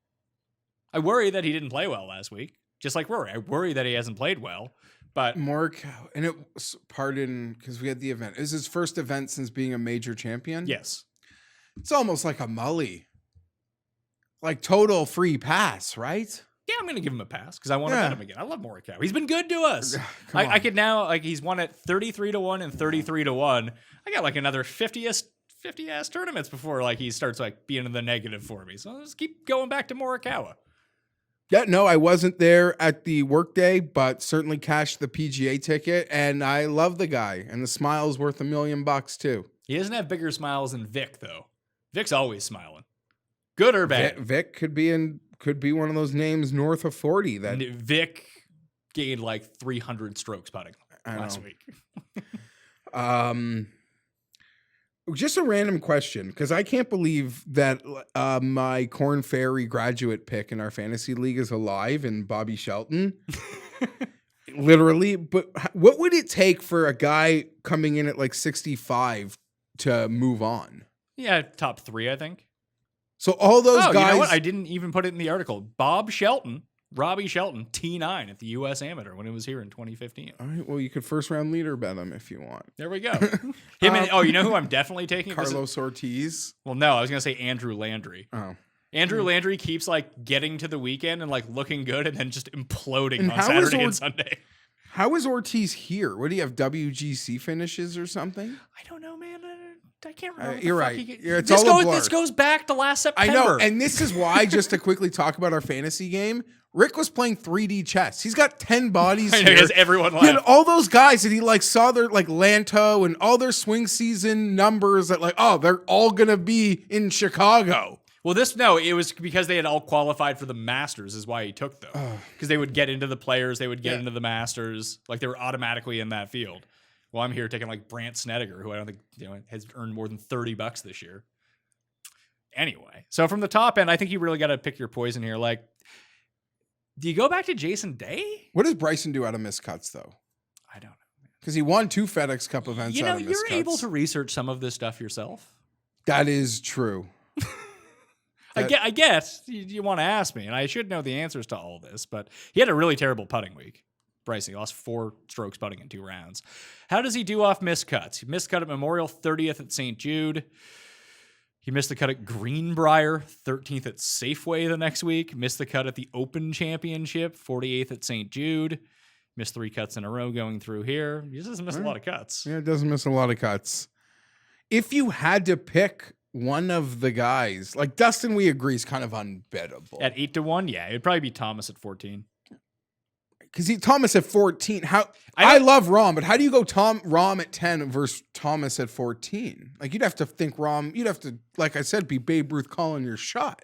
I worry that he didn't play well last week, just like Rory. I worry that he hasn't played well. But Morikawa, and it was, pardon, because we had the event. Is his first event since being a major champion? Yes. It's almost like a mully. Like total free pass, right? Yeah, I'm going to give him a pass because I want to bet him again. I love Morikawa. He's been good to us. Come on. I could now, like, he's won at 33-1 and 33-1. I got like another 50-ass tournaments before like he starts like being in the negative for me. So I'll just keep going back to Morikawa. Yeah, no, I wasn't there at the workday, but certainly cashed the PGA ticket, and I love the guy, and the smile's worth $1 million too. He doesn't have bigger smiles than Vic, though. Vic's always smiling. Good or bad? Vic could be one of those names north of 40 that Vic gained like 300 strokes putting last week. Just a random question, because I can't believe that my Corn Ferry graduate pick in our fantasy league is alive and Bobby Shelton. Literally. But what would it take for a guy coming in at like 65 to move on? Yeah, top 3, I think. So all those guys. You know what? I didn't even put it in the article. Robbie Shelton, T9 at the U.S. Amateur when it was here in 2015. All right, well, you could first round leader bet him if you want. There we go. You know who I'm definitely taking? Carlos Ortiz. Well, no, I was going to say Andrew Landry. Oh. Andrew Landry keeps like getting to the weekend and like looking good and then just imploding on Saturday and Sunday. How is Ortiz here? What do you have, WGC finishes or something? I don't know, man. I can't remember. You're right. It's all a blur. This goes back to last September. I know, and this is why, just to quickly talk about our fantasy game, Rick was playing 3D chess. He's got 10 bodies here. He has everyone left. He had all those guys that he like saw their like Lanto and all their swing season numbers that like, oh, they're all going to be in Chicago. Well, it was because they had all qualified for the Masters is why he took them. Because they would get into the Players, they would get into the Masters. Like they were automatically in that field. Well, I'm here taking like Brant Snedeker, who I don't think has earned more than $30 this year. Anyway, so from the top end, I think you really got to pick your poison here. Like, do you go back to Jason Day? What does Bryson do out of miscuts, though? I don't know. Because he won 2 FedEx Cup events out of miscuts. You're able to research some of this stuff yourself. That is true. I guess you want to ask me, and I should know the answers to all this, but he had a really terrible putting week. Bryson, he lost 4 strokes putting in 2 rounds. How does he do off miscuts? He missed cut at Memorial, 30th at St. Jude. He missed the cut at Greenbrier, 13th at Safeway the next week. Missed the cut at the Open Championship, 48th at St. Jude. Missed 3 cuts in a row going through here. He just doesn't miss a lot of cuts. Yeah, it doesn't miss a lot of cuts. If you had to pick one of the guys, like Dustin, we agree is kind of unbettable. At 8-1, yeah, it'd probably be Thomas at 14. Because Thomas at 14. I love Rahm, but how do you go Rahm at 10 versus Thomas at 14? Like you'd have to think Rahm. You'd have to, like I said, be Babe Ruth calling your shot.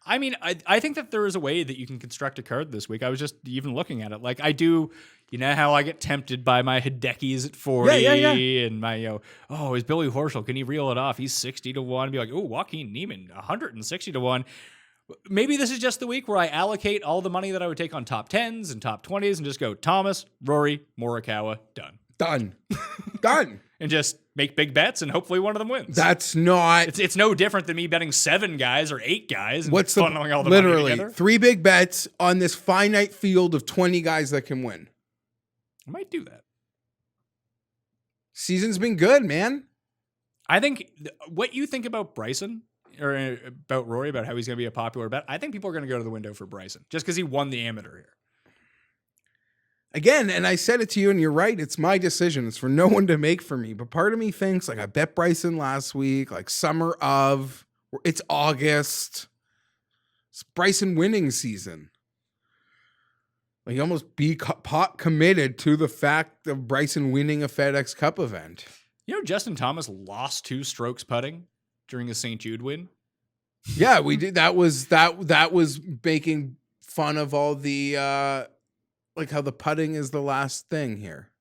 I mean, I think that there is a way that you can construct a card this week. I was just even looking at it. Like I do, you know how I get tempted by my Hideki's at 40 and my, is Billy Horschel, can he reel it off? He's 60-1. And be like, Joaquin Niemann, 160-1. Maybe this is just the week where I allocate all the money that I would take on top 10s and top 20s and just go Thomas, Rory, Morikawa, done. And just make big bets and hopefully one of them wins. That's not. It's no different than me betting 7 guys or 8 guys and what's funneling all the money together. 3 big bets on this finite field of 20 guys that can win. I might do that. Season's been good, man. I think what you think about Bryson or about Rory, about how he's going to be a popular bet, I think people are going to go to the window for Bryson just because he won the amateur here. Again, and I said it to you, and you're right. It's my decision. It's for no one to make for me. But part of me thinks, like, I bet Bryson last week, like summer of, it's August. It's Bryson winning season. Like, almost be pot committed to the fact of Bryson winning a FedEx Cup event. You know, Justin Thomas lost 2 strokes putting during a St. Jude win. Yeah, we did. That was making fun of all the like how the putting is the last thing here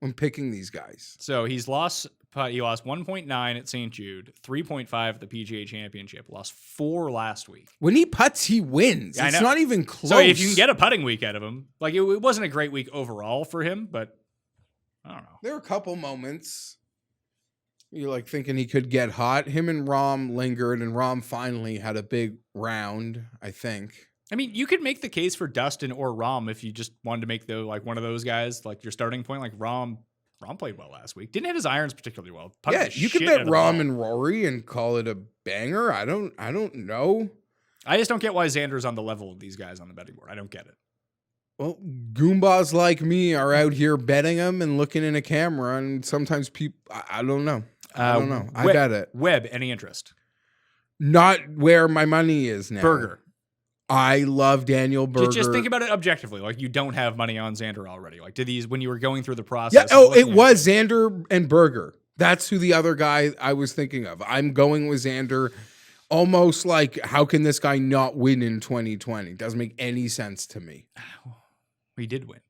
when picking these guys. So he lost 1.9 at St. Jude, 3.5 at the PGA Championship, lost 4 last week. When he putts, he wins. Yeah, it's not even close. So if you can get a putting week out of him, like it wasn't a great week overall for him, but I don't know. There were a couple moments. You're like thinking he could get hot. Him and Rahm lingered, and Rahm finally had a big round, I think. I mean, you could make the case for Dustin or Rahm if you just wanted to make one of those guys like your starting point. Like Rahm Rahm played well last week. Didn't hit his irons particularly well. Putted Yeah, the you could shit out bet of the ball. Rahm and Rory and call it a banger. I don't know. I just don't get why Xander's on the level of these guys on the betting board. I don't get it. Well, Goombas like me are out here betting them and looking in a camera, and sometimes people, I don't know. I don't know. I bet it. Webb, any interest? Not where my money is now. Berger. I love Daniel Berger. Just think about it objectively. Like, you don't have money on Xander already. Like, when you were going through the Yeah. process? Oh, it was Xander and Berger. That's who the other guy I was thinking of. I'm going with Xander. Almost like, how can this guy not win in 2020? Doesn't make any sense to me. He did win.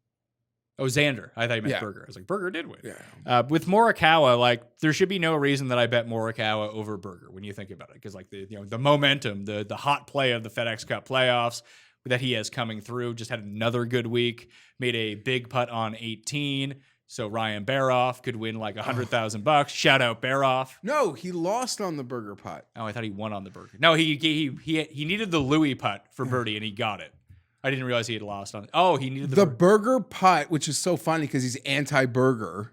Oh, Xander. I thought you meant Yeah. Berger. I was like, Berger did win. Yeah. With Morikawa, like, there should be no reason that I bet Morikawa over Berger when you think about it, because like the momentum, the hot play of the FedEx Cup playoffs that he has coming through. Just had another good week. Made a big putt on 18. So Ryan Baroff could win like $100,000. Shout out Baroff. No, he lost on the Berger putt. Oh, I thought he won on the Berger. No, he needed the Louis putt for birdie and he got it. I didn't realize he had lost on it. Oh, he needed The Berger putt, which is so funny because he's anti-Berger,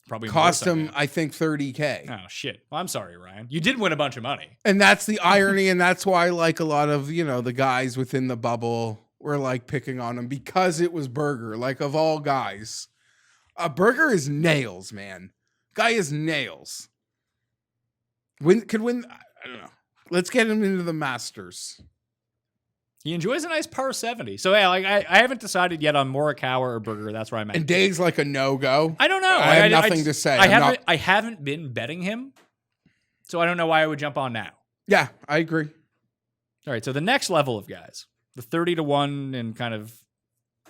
probably cost more him, so, I think, $30K. Oh shit. Well, I'm sorry, Ryan. You did win a bunch of money. And that's the irony, and that's why like a lot of, the guys within the bubble were like picking on him because it was Berger, like of all guys. Berger is nails, man. Guy is nails. Could win, I don't know. Let's get him into the Masters. He enjoys a nice par 70. So yeah, like I haven't decided yet on Morikawa or Berger. That's where I'm at. And Dave's like a no-go. I don't know. I have nothing to say. I haven't been betting him, so I don't know why I would jump on now. Yeah, I agree. All right, so the next level of guys, the 30-1 and kind of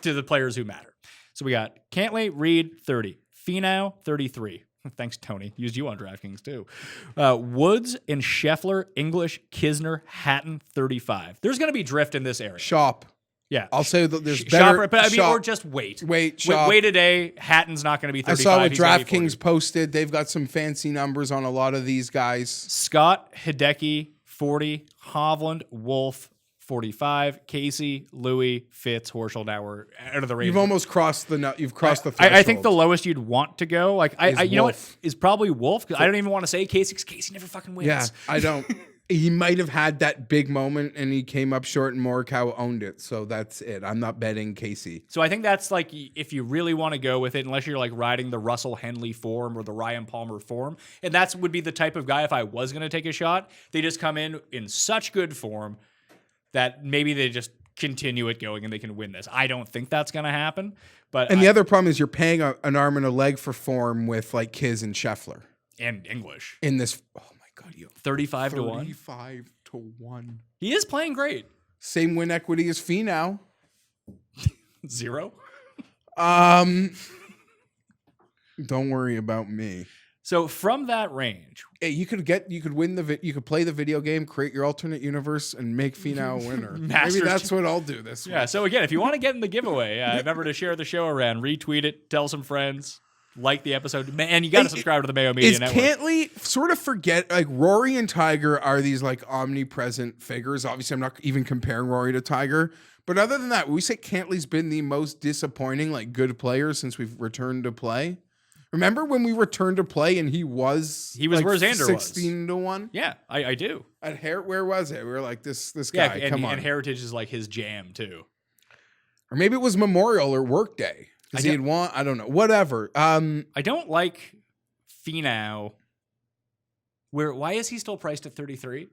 to the players who matter. So we got Cantlay, Reed, 30. Finau, 33. Thanks, Tony. Used you on DraftKings, too. Woods and Scheffler, English, Kisner, Hatton, 35. There's going to be drift in this area. Shop. Yeah. I'll say that there's Shop, better. but I mean, shop. or just wait. Shop. Wait a day. Hatton's not going to be 35. I saw what He's gonna be 40. DraftKings posted. They've got some fancy numbers on a lot of these guys. Scott, Hideki, 40. Hovland, Wolf, 45. Casey, Louis, Fitz, Horschel. Now we're out of the range. You've almost crossed the. You've crossed the threshold. I think the lowest you'd want to go, like you know what, Wolf. is probably Wolf. Because I don't even want to say Casey, because Casey never fucking wins. Yeah, I don't. He might have had that big moment and he came up short and Morikawa owned it. So that's it. I'm not betting Casey. So I think that's like, if you really want to go with it, unless you're like riding the Russell Henley form or the Ryan Palmer form, and that's would be the type of guy, if I was going to take a shot, they just come in such good form that maybe they just continue it going and they can win this. I don't think that's going to happen. But And the other problem is you're paying an arm and a leg for form with like Kiz and Scheffler. And English. In this, oh my God, 35 to 1. 35 to 1. He is playing great. Same win equity as Finau. 0. Don't worry about me. So from that range, Hey, you could play the video game, create your alternate universe, and make Finau a winner. Masters Maybe that's what I'll do this week. yeah. So again, if you want to get in the giveaway, remember to share the show around, retweet it, tell some friends, like the episode, and you got to subscribe to the Mayo Media Is Network. Cantlay sort of forget, like Rory and Tiger are these like omnipresent figures. Obviously, I'm not even comparing Rory to Tiger. But other than that, we say Cantlay's been the most disappointing, like good player since we've returned to play. Remember when we returned to play and he was like where Xander 16 to 1? Yeah, I do. At where was it? We were like, this guy, Yeah, come on. and Heritage is like his jam too. Or maybe it was Memorial or Workday. Because he had won, I don't know. Whatever. I don't like Finau. Why is he still priced at 33?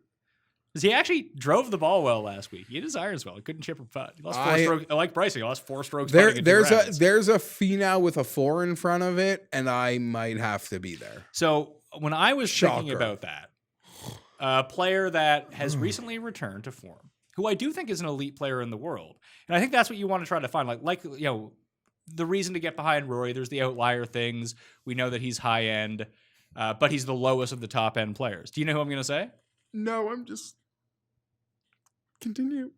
Because he actually drove the ball well last week. He hit his irons well. He couldn't chip or putt. He lost 4 strokes. I like pricing. He lost 4 strokes. There's a Finau with a 4 in front of it, and I might have to be there. So when I was thinking Shocker. about that, a player that has recently returned to form, who I do think is an elite player in the world, and I think that's what you want to try to find. Like the reason to get behind Rory. There's the outlier things. We know that he's high end, but he's the lowest of the top end players. Do you know who I'm going to say? No, I'm just continue.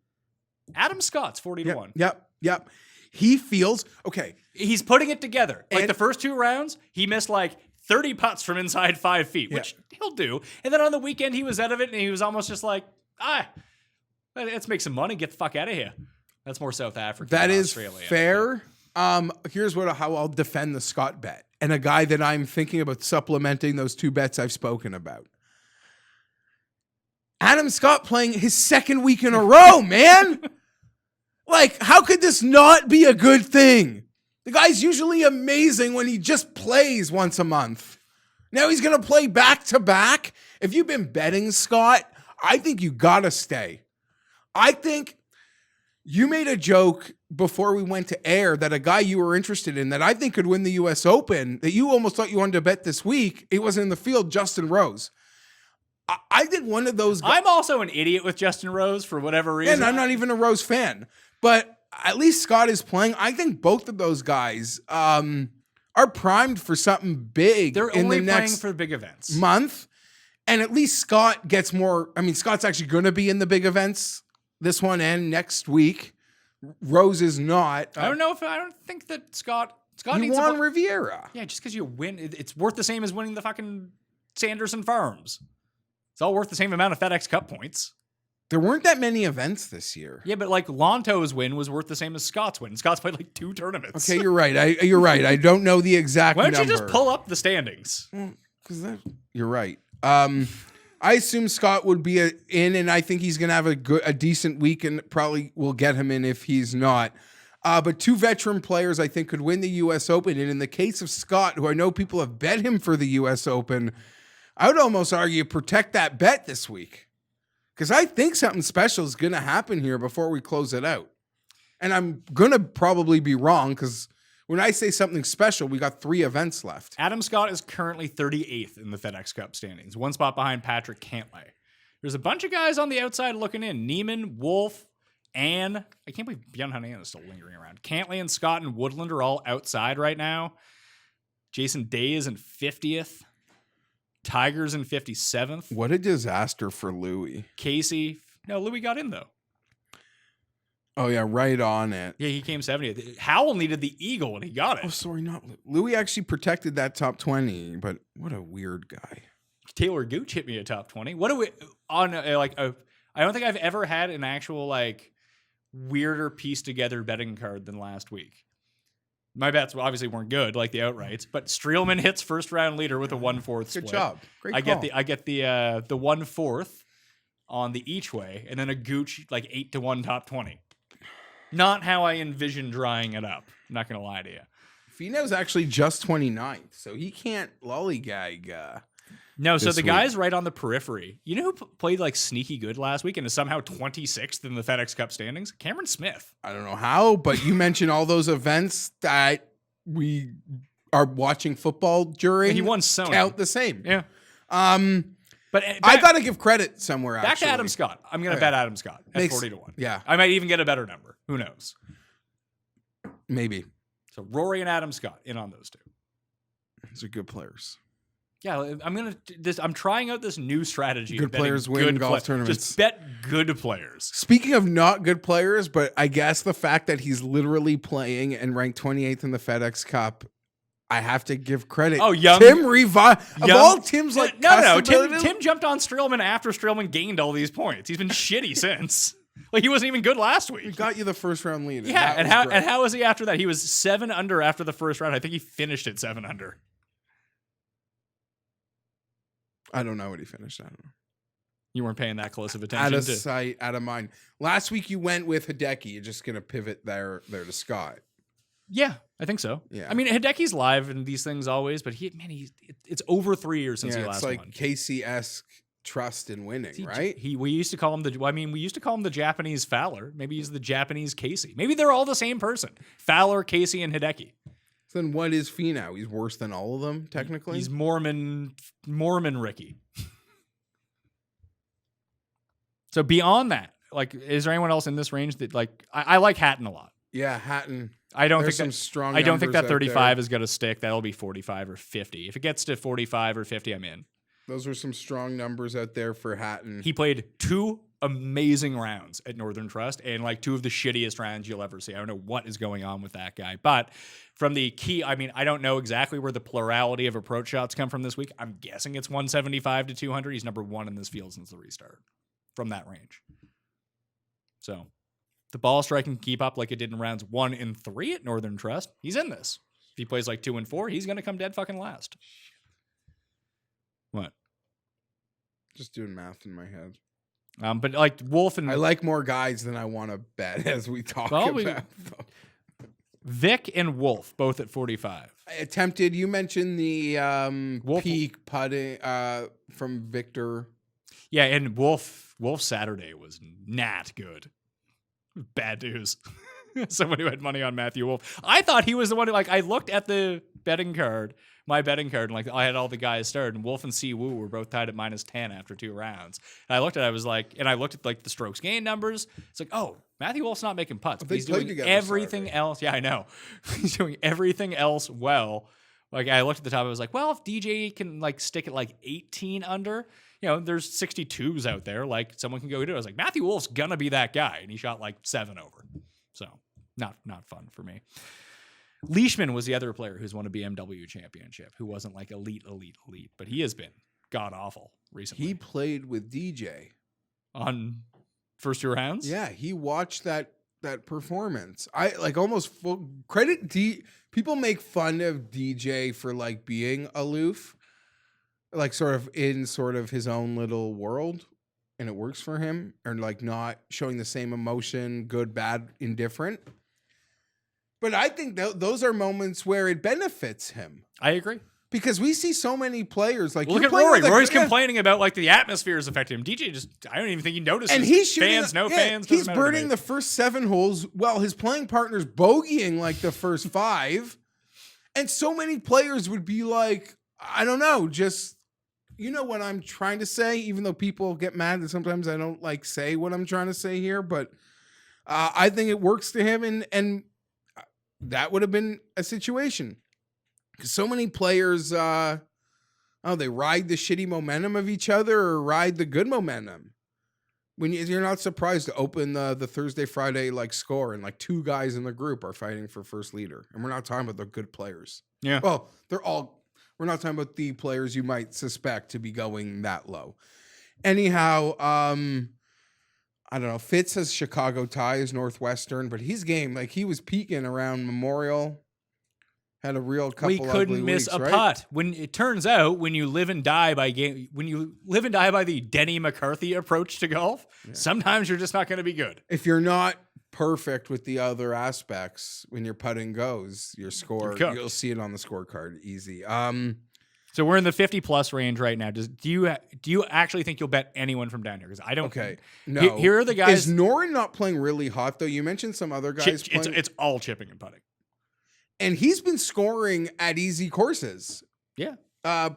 Adam Scott's 40 to 1. Yep. He feels okay. He's putting it together. Like And- the first 2 rounds, he missed like 30 putts from inside 5 feet, which he'll do. And then on the weekend, he was out of it, and he was almost just like, let's make some money, get the fuck out of here. That's more South Africa. That than is Australia. fair. Here's how I'll defend the Scott bet. and a guy that I'm thinking about supplementing those two bets I've spoken about. Adam Scott playing his second week in a row, man. Like, how could this not be a good thing? The guy's usually amazing when he just plays once a month. Now he's going to play back to back. If you've been betting Scott, I think you got to stay. I think you made a joke before we went to air that a guy you were interested in that I think could win the U.S. Open, that you almost thought you wanted to bet this week, it wasn't in the field, Justin Rose. I think one of those guys. I'm also an idiot with Justin Rose for whatever reason. And I'm not even a Rose fan. But at least Scott is playing. I think both of those guys are primed for something big. They're in only the playing next for big events. month. And at least Scott gets more. I mean, Scott's actually going to be in the big events this one and next week. Rose is not. I don't think that Scott You needs won Riviera. Yeah, just because you win, it's worth the same as winning the fucking Sanderson Farms. It's all worth the same amount of FedEx Cup points. There weren't that many events this year. Yeah, but like Lonto's win was worth the same as Scott's win. Scott's played like 2 tournaments. Okay, you're right. You're right. I don't know the exact Why number. don't you just pull up the standings? You're right. I assume Scott would be in, and I think he's going to have a decent week, and probably will get him in if he's not. But 2 veteran players I think could win the U.S. Open, and in the case of Scott, who I know people have bet him for the U.S. Open, I would almost argue protect that bet this week. Because I think something special is going to happen here before we close it out. And I'm going to probably be wrong because when I say something special, we got 3 events left. Adam Scott is currently 38th in the FedEx Cup standings, 1 spot behind Patrick Cantlay. There's a bunch of guys on the outside looking in. Neiman, Wolf, Ann. I can't believe Bjorn Hanan is still lingering around. Cantlay and Scott and Woodland are all outside right now. Jason Day is in 50th. Tigers in 57th. What a disaster for Louis. Casey. No, Louis got in, though. Oh, yeah, right on it. Yeah, he came 70th. Howell needed the eagle, and he got it. Oh, sorry, not Louis. Louis actually protected that top 20, but what a weird guy. Taylor Gooch hit me a top 20. What do we... I don't think I've ever had an actual, like, weirder pieced-together betting card than last week. My bets obviously weren't good, like the outrights, but Streelman hits first round leader with a 1/4 split. Good job. Great call. I get the 1/4 on the each way, and then a Gooch like 8-1 top 20. Not how I envision drying it up. I'm not gonna lie to you. Finau's actually just 29th, so he can't lollygag. No, so this the week. guy's right on the periphery. You know who played like sneaky good last week and is somehow 26th in the FedEx Cup standings? Cameron Smith. I don't know how, but you mentioned all those events that we are watching football during. He won Sony. Count the same. Yeah. But I got to give credit somewhere, back actually. to Adam Scott. I'm going to bet Adam Scott at Makes- 40-1. Yeah, I might even get a better number. Who knows? maybe. So Rory and Adam Scott in on those 2. Those are good players. Yeah, I'm trying out this new strategy. Good of betting players win good golf tournaments. Just bet good players. Speaking of not good players, but I guess the fact that he's literally playing and ranked 28th in the FedEx Cup, I have to give credit. Oh, young Tim Of all Tim's like no. custom- Tim jumped on Streelman after Streelman gained all these points. He's been shitty since. Like he wasn't even good last He week. got you the first round lead. Yeah, and how was he after that? He was 7 under after the first round. I think he finished at 7 under. I don't know what he finished. I don't know. You weren't paying that close of attention. Out of to sight, out of mind. Last week you went with Hideki. You're just gonna pivot there to Scott. Yeah, I think so. Yeah. I mean, Hideki's live in these things always, but it's over 3 years since he Yeah, last it's like won. Casey-esque trust in winning, right? We used to call him the Japanese Fowler. Maybe he's the Japanese Casey. Maybe they're all the same person. Fowler, Casey, and Hideki. So then what is Finau? He's worse than all of them, technically? He's Mormon Ricky. So beyond that, like, is there anyone else in this range that like I like Hatton a lot? Yeah, Hatton. I don't There's think some strong I don't think that numbers out 35 there. is going to stick. That'll be 45 or 50. If it gets to 45 or 50, I'm in. Those are some strong numbers out there for Hatton. He played 2 amazing rounds at Northern Trust and like 2 of the shittiest rounds you'll ever see. I don't know what is going on with that guy. But from the key, I mean, I don't know exactly where the plurality of approach shots come from this week. I'm guessing it's 175 to 200. He's number 1 in this field since the restart from that range. So the ball striking keep up like it did in rounds 1 and 3 at Northern Trust. He's in this. If he plays like 2 and 4, he's going to come dead fucking last. What? Just doing math in my head. But like Wolf and I like more guys than I want to bet as we talk about. Vic and Wolf both at 45. I attempted. You mentioned the Wolf, peak putting from Victor. Yeah, and Wolf Saturday was not good. Bad news. Someone who had money on Matthew Wolf. I thought he was the one who, like, I looked at the betting card, my betting card, and like I had all the guys started, and Wolf and Si Woo were both tied at -10 after 2 rounds. And I looked at it, I was like, and I looked at like the strokes gain numbers. It's like, oh, Matthew Wolf's not making putts. But he's doing everything else. Yeah, I know. He's doing everything else well. Like I looked at the top, I was like, well, if DJ can like stick at like 18 under, you know, there's 62s out there. Like someone can go do it. I was like, Matthew Wolf's gonna be that guy, and he shot like 7 over. So not fun for me. Leishman was the other player who's won a BMW Championship, who wasn't like elite, but he has been god awful recently. He played with DJ on first 2 rounds. Yeah, he watched that performance. I like almost full credit. People make fun of DJ for like being aloof, like sort of in sort of his own little world, and it works for him, or like not showing the same emotion, good, bad, indifferent. But I think those are moments where it benefits him. I agree. Because we see so many players like, well, look at Rory. Rory's complaining about like the atmosphere is affecting him. DJ just, I don't even think he notices. And he's shooting, fans, no fans. He's burning the first 7 holes while his playing partner's bogeying like the first 5. And so many players would be like, I don't know, just, you know what I'm trying to say, even though people get mad that sometimes I don't like say what I'm trying to say here, but I think it works to him, and that would have been a situation. Because so many players, they ride the shitty momentum of each other or ride the good momentum. When you're not surprised to open the Thursday, Friday like score and like 2 guys in the group are fighting for first leader. And we're not talking about the good players. Yeah. Well, we're not talking about the players you might suspect to be going that low. Anyhow, I don't know. Fitz has Chicago ties, Northwestern, but he's game. Like he was peaking around Memorial. Had a real couple. We couldn't miss a putt. When it turns out, when you live and die by the Denny McCarthy approach to golf, sometimes you're just not going to be good. If you're not perfect with the other aspects, when your putting goes, your score, you'll see it on the scorecard. Easy. So we're in the 50+ range right now. Do you actually think you'll bet anyone from down here? Because I don't. Okay. No. Here are the guys. Is Noren not playing really hot though? You mentioned some other guys playing. It's all chipping and putting. And he's been scoring at easy courses. Yeah.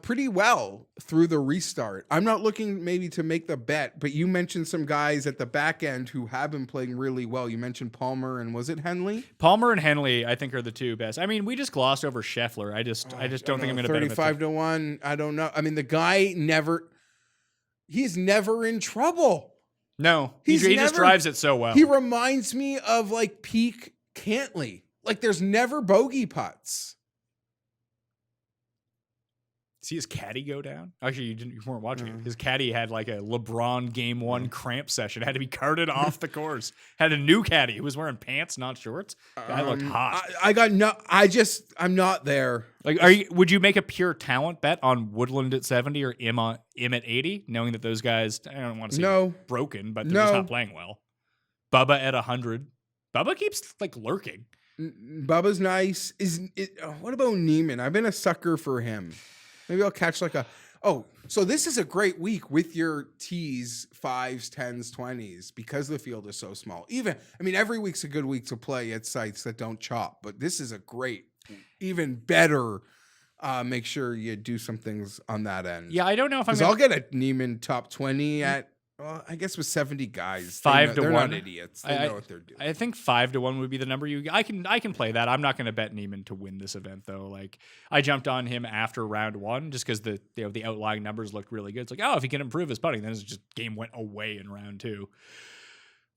Pretty well through the restart. I'm not looking maybe to make the bet, but you mentioned some guys at the back end who have been playing really well. You mentioned Palmer and was it Henley? Palmer and Henley, I think, are the 2 best. I mean, we just glossed over Scheffler. I just don't think I'm going to bet him. 35 to 1. I don't know. I mean, the guy he's never in trouble. No, he just drives it so well. He reminds me of like peak Cantley. Like there's never bogey putts. See his caddy go down? Actually, you weren't watching it. His caddy had like a LeBron Game 1 cramp session. Had to be carted off the course. Had a new caddy who was wearing pants, not shorts. Guy looked hot. I'm not there. Like, would you make a pure talent bet on Woodland at 70 or Im at 80, knowing that those guys, I don't want to say broken, but they're just not playing well. Bubba at 100. Bubba keeps like lurking. Bubba's nice. What about Neiman? I've been a sucker for him. Maybe I'll catch like so this is a great week with your tees, 5s, 10s, 20s, because the field is so small. Every week's a good week to play at sites that don't chop, but this is a great, even better. Make sure you do some things on that end. Yeah, I don't know if I'll get a Neiman top 20 at, I guess with 70 guys. 5 to 1. They're not idiots. They know what they're doing. I think 5 to 1 would be the number I can play that. I'm not going to bet Neiman to win this event though. Like I jumped on him after round 1 just because the outlying numbers looked really good. It's like, if he can improve his putting, then his game went away in round 2.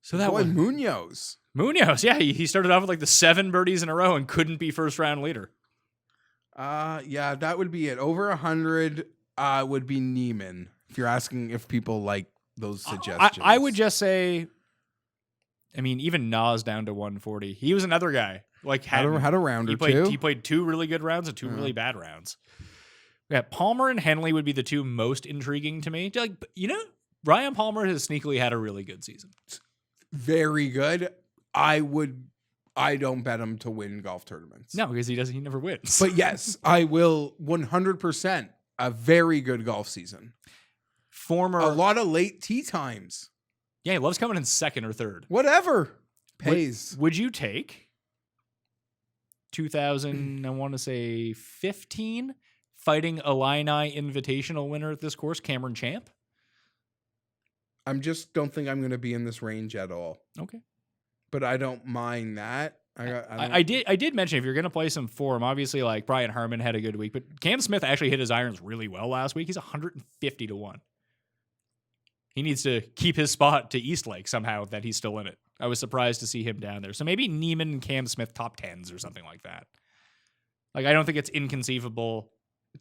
So that was Munoz, yeah, he started off with like the 7 birdies in a row and couldn't be first round leader. Yeah, that would be it. Over 100 would be Neiman. If you're asking if people like those suggestions. I would just say I mean, even Nas down to 140. He was another guy. Like Had a round or two. He played 2 really good rounds and 2 really bad rounds. Yeah, Palmer and Henley would be the 2 most intriguing to me. Like, Ryan Palmer has sneakily had a really good season. Very good. I don't bet him to win golf tournaments. No, because he never wins. But yes, I will 100%. A very good golf season. A lot of late tee times. Yeah, he loves coming in second or third. Whatever. Pays. Would you take 2000, I want to say 15, fighting Illini Invitational winner at this course, Cameron Champ? I just don't think I'm going to be in this range at all. Okay. But I don't mind that. I did mention if you're going to play some form, obviously like Brian Harmon had a good week, but Cam Smith actually hit his irons really well last week. He's 150 to 1. He needs to keep his spot to Eastlake somehow that he's still in it. I was surprised to see him down there. So maybe Neiman and Cam Smith top 10s or something like that. Like, I don't think it's inconceivable.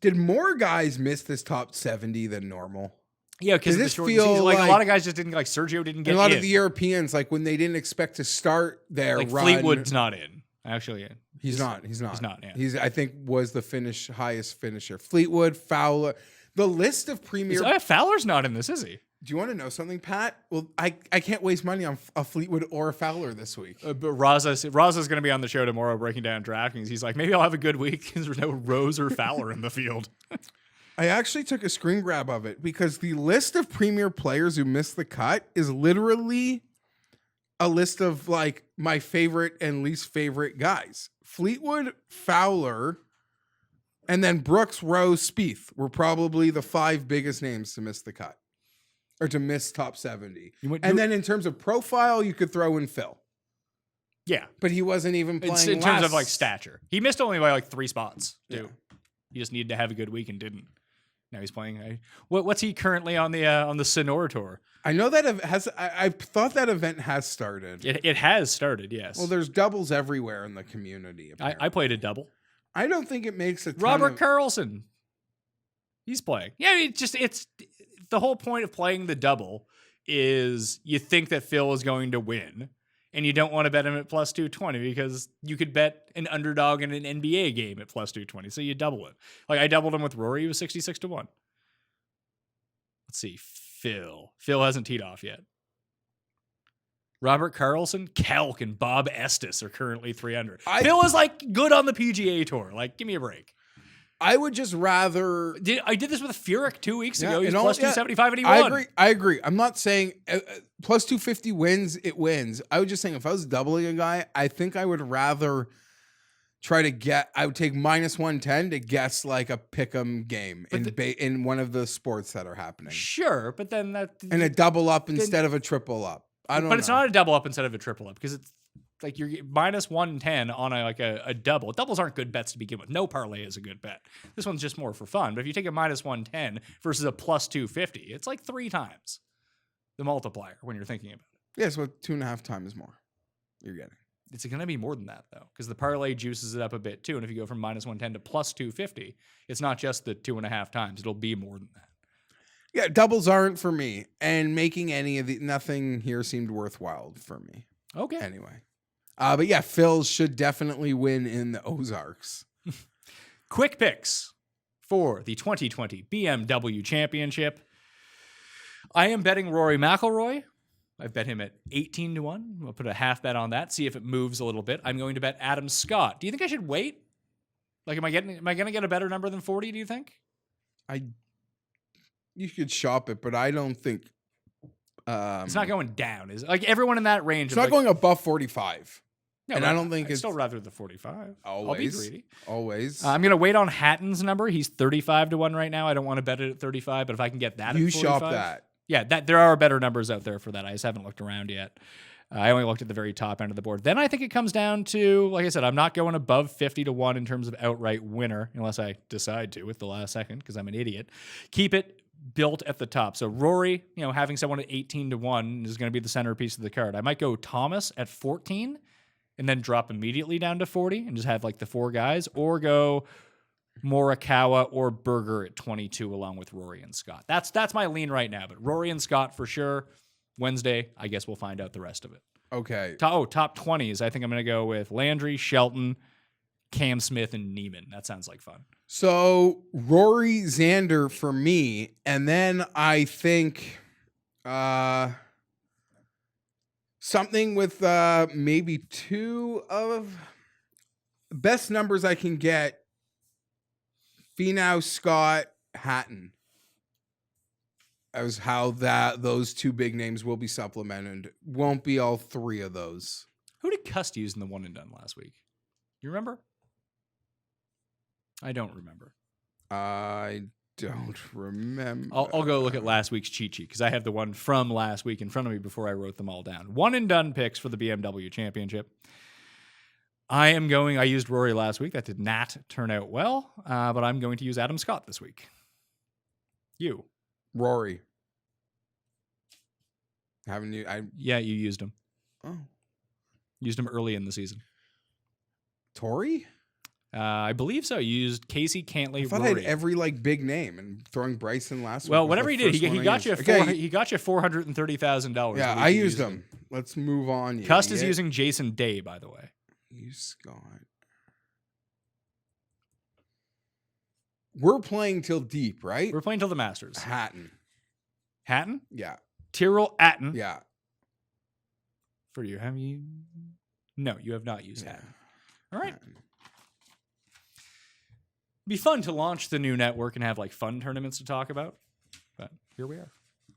Did more guys miss this top 70 than normal? Yeah, because this feels like a lot of guys just didn't, like Sergio didn't get in. A lot of the Europeans, like when they didn't expect to start their like run. Fleetwood's not in. Actually, He's not. He's not. Yeah. I think was the highest finisher. Fleetwood, Fowler. The list of premier. Fowler's not in this, is he? Do you want to know something, Pat? Well, I can't waste money on a Fleetwood or a Fowler this week. But Raza's going to be on the show tomorrow breaking down DraftKings. He's like, maybe I'll have a good week because there's no Rose or Fowler in the field. I actually took a screen grab of it because the list of premier players who missed the cut is literally a list of like my favorite and least favorite guys. Fleetwood, Fowler, and then Brooks, Rose, Spieth were probably the 5 biggest names to miss the cut or to miss top 70. Then in terms of profile, you could throw in Phil. Yeah. But he wasn't even playing in terms of like stature. He missed only by like 3 spots, too. Yeah. He just needed to have a good week and didn't. Now he's playing. What's he currently on the Sonora Tour? I know that I thought that event has started. It has started, yes. Well, there's doubles everywhere in the community. I played a double. I don't think it makes a ton Robert Carlson. He's playing. Yeah, it's the whole point of playing the double is you think that Phil is going to win. And you don't want to bet him at plus 220 because you could bet an underdog in an NBA game at plus 220. So you double it. Like I doubled him with Rory. He was 66 to 1. Let's see. Phil hasn't teed off yet. Robert Carlson, Kelk, and Bob Estes are currently 300. Phil is like good on the PGA Tour. Like, give me a break. I would just rather. I did this with Furyk 2 weeks ago. He's plus 275 and he won. I agree. I'm not saying plus 250 wins, it wins. I was just saying if I was doubling a guy, I think I would rather try to I would take minus 110 to guess like a pick'em game in one of the sports that are happening. Sure, but then and a double up instead of a triple up. I don't know. But it's not a double up instead of a triple up because it's like you're minus 110 on a double. Doubles aren't good bets to begin with. No parlay is a good bet. This one's just more for fun. But if you take a minus 110 versus a plus 250, it's like 3 times the multiplier when you're thinking about it. Yeah, so 2.5 times more you're getting. It's going to be more than that, though, because the parlay juices it up a bit, too. And if you go from minus 110 to plus 250, it's not just the 2.5 times. It'll be more than that. Yeah, doubles aren't for me. And making nothing here seemed worthwhile for me. Okay. Anyway. But yeah, Phil should definitely win in the Ozarks. Quick picks for the 2020 BMW Championship. I am betting Rory McIlroy. I bet him at 18 to 1. I'll put a half bet on that, see if it moves a little bit. I'm going to bet Adam Scott. Do you think I should wait? Like, am I going to get a better number than 40, do you think? You could shop it, but I don't think it's not going down, is it? Like everyone in that range. It's not going above 45. No, and I don't think I'd still rather the 45. Always. I'll be greedy. Always. I'm going to wait on Hatton's number. He's 35 to 1 right now. I don't want to bet it at 35, but if I can get that at 45. You shop that. Yeah, there are better numbers out there for that. I just haven't looked around yet. I only looked at the very top end of the board. Then I think it comes down to, like I said, I'm not going above 50 to 1 in terms of outright winner, unless I decide to at the last second, because I'm an idiot. Keep it built at the top. So Rory, having someone at 18 to 1 is going to be the centerpiece of the card. I might go Thomas at 14 and then drop immediately down to 40 and just have like the 4 guys, or go Morikawa or Berger at 22 along with Rory and Scott. That's my lean right now, but Rory and Scott for sure. Wednesday, I guess we'll find out the rest of it. Okay. Top 20s. I think I'm going to go with Landry, Shelton, Cam Smith, and Neiman. That sounds like fun. So Rory, Xander for me, and then I think something with maybe two of best numbers I can get. Finau, Scott, Hatton. As how those two big names will be supplemented. Won't be all three of those. Who did Cust use in the one and done last week? You remember? I don't remember. I don't remember. I'll go look at last week's cheat sheet because I have the one from last week in front of me before I wrote them all down. One and done picks for the BMW Championship. I used Rory last week. That did not turn out well, but I'm going to use Adam Scott this week. You. Rory. Haven't you? Yeah, you used him. Oh. Used him early in the season. Torrey? I believe so. You used Casey, Cantley, I thought Rory. I had every big name and throwing Bryson last week. Well, whatever he did, he got you $430,000. Yeah, I used him. Let's move on. Cust is using Jason Day, by the way. You Scott. We're playing till deep, right? We're playing till the Masters. Hatton. Hatton? Yeah. Tyrrell Atten. Yeah. For you, have you? No, you have not used Hatton. All right. Hatton. Be fun to launch the new network and have like fun tournaments to talk about. But here we are.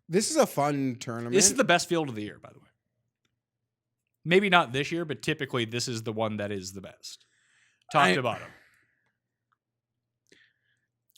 This is a fun tournament. This is the best field of the year, by the way. Maybe not this year, but typically this is the one that is the best. Top to bottom.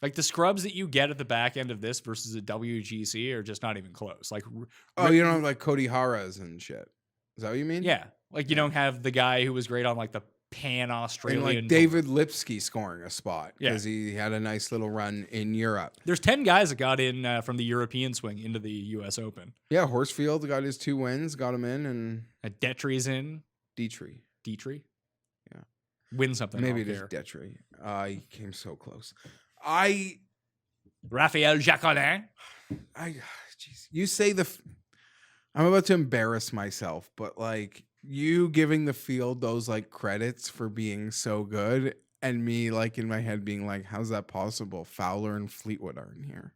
Like the scrubs that you get at the back end of this versus a WGC are just not even close. Like, you don't have like Cody Haras and shit. Is that what you mean? Yeah. Like you don't have the guy who was great on like the Pan-Australian. And like David Lipsky scoring a spot because Yeah. he had a nice little run in Europe. There's 10 guys that got in from the European swing into the U.S. Open. Yeah, Horsfield got his 2 wins, got him in, and Detry's in. Dietrich. Yeah. Win something. Maybe it is Detry. He came so close. Raphael Jacquelin. Jeez. You say I'm about to embarrass myself, but like you giving the field those like credits for being so good and me like in my head being like, how's that possible? Fowler and Fleetwood are in here.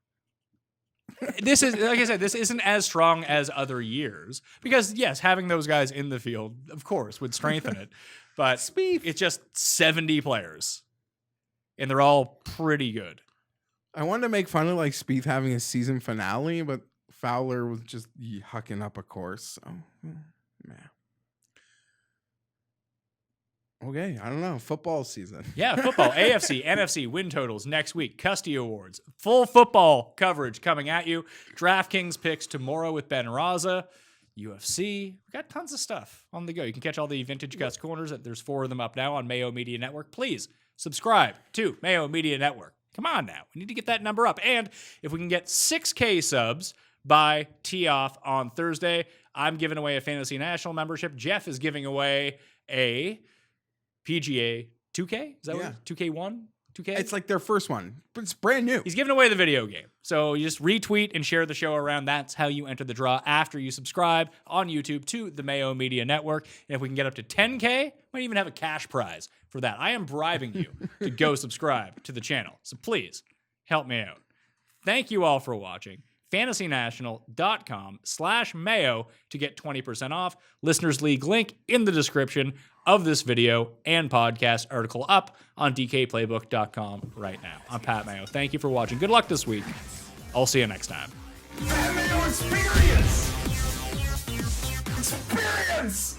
This is, like I said, this isn't as strong as other years because yes, having those guys in the field, of course, would strengthen it. But Spieth. It's just 70 players and they're all pretty good. I wanted to make fun of like Spieth having a season finale, but Fowler was just hucking up a course. So, man. Okay, I don't know. Football season. Yeah, football, AFC, NFC, win totals next week, Custy Awards, full football coverage coming at you. DraftKings picks tomorrow with Ben Raza, UFC. We got tons of stuff on the go. You can catch all the Vintage Cuts corners. There's 4 of them up now on Mayo Media Network. Please subscribe to Mayo Media Network. Come on now. We need to get that number up. And if we can get 6K subs by tee-off on Thursday, I'm giving away a Fantasy National membership. Jeff is giving away a PGA 2K? Is that what it is? 2K1? 2K? It's like their first one, but it's brand new. He's giving away the video game. So you just retweet and share the show around. That's how you enter the draw after you subscribe on YouTube to the Mayo Media Network. And if we can get up to 10K, might even have a cash prize for that. I am bribing you to go subscribe to the channel. So please help me out. Thank you all for watching. FantasyNational.com/Mayo to get 20% off. Listeners League link in the description of this video and podcast article up on DKPlaybook.com right now. I'm Pat Mayo. Thank you for watching. Good luck this week. I'll see you next time. Mayo experience! Experience!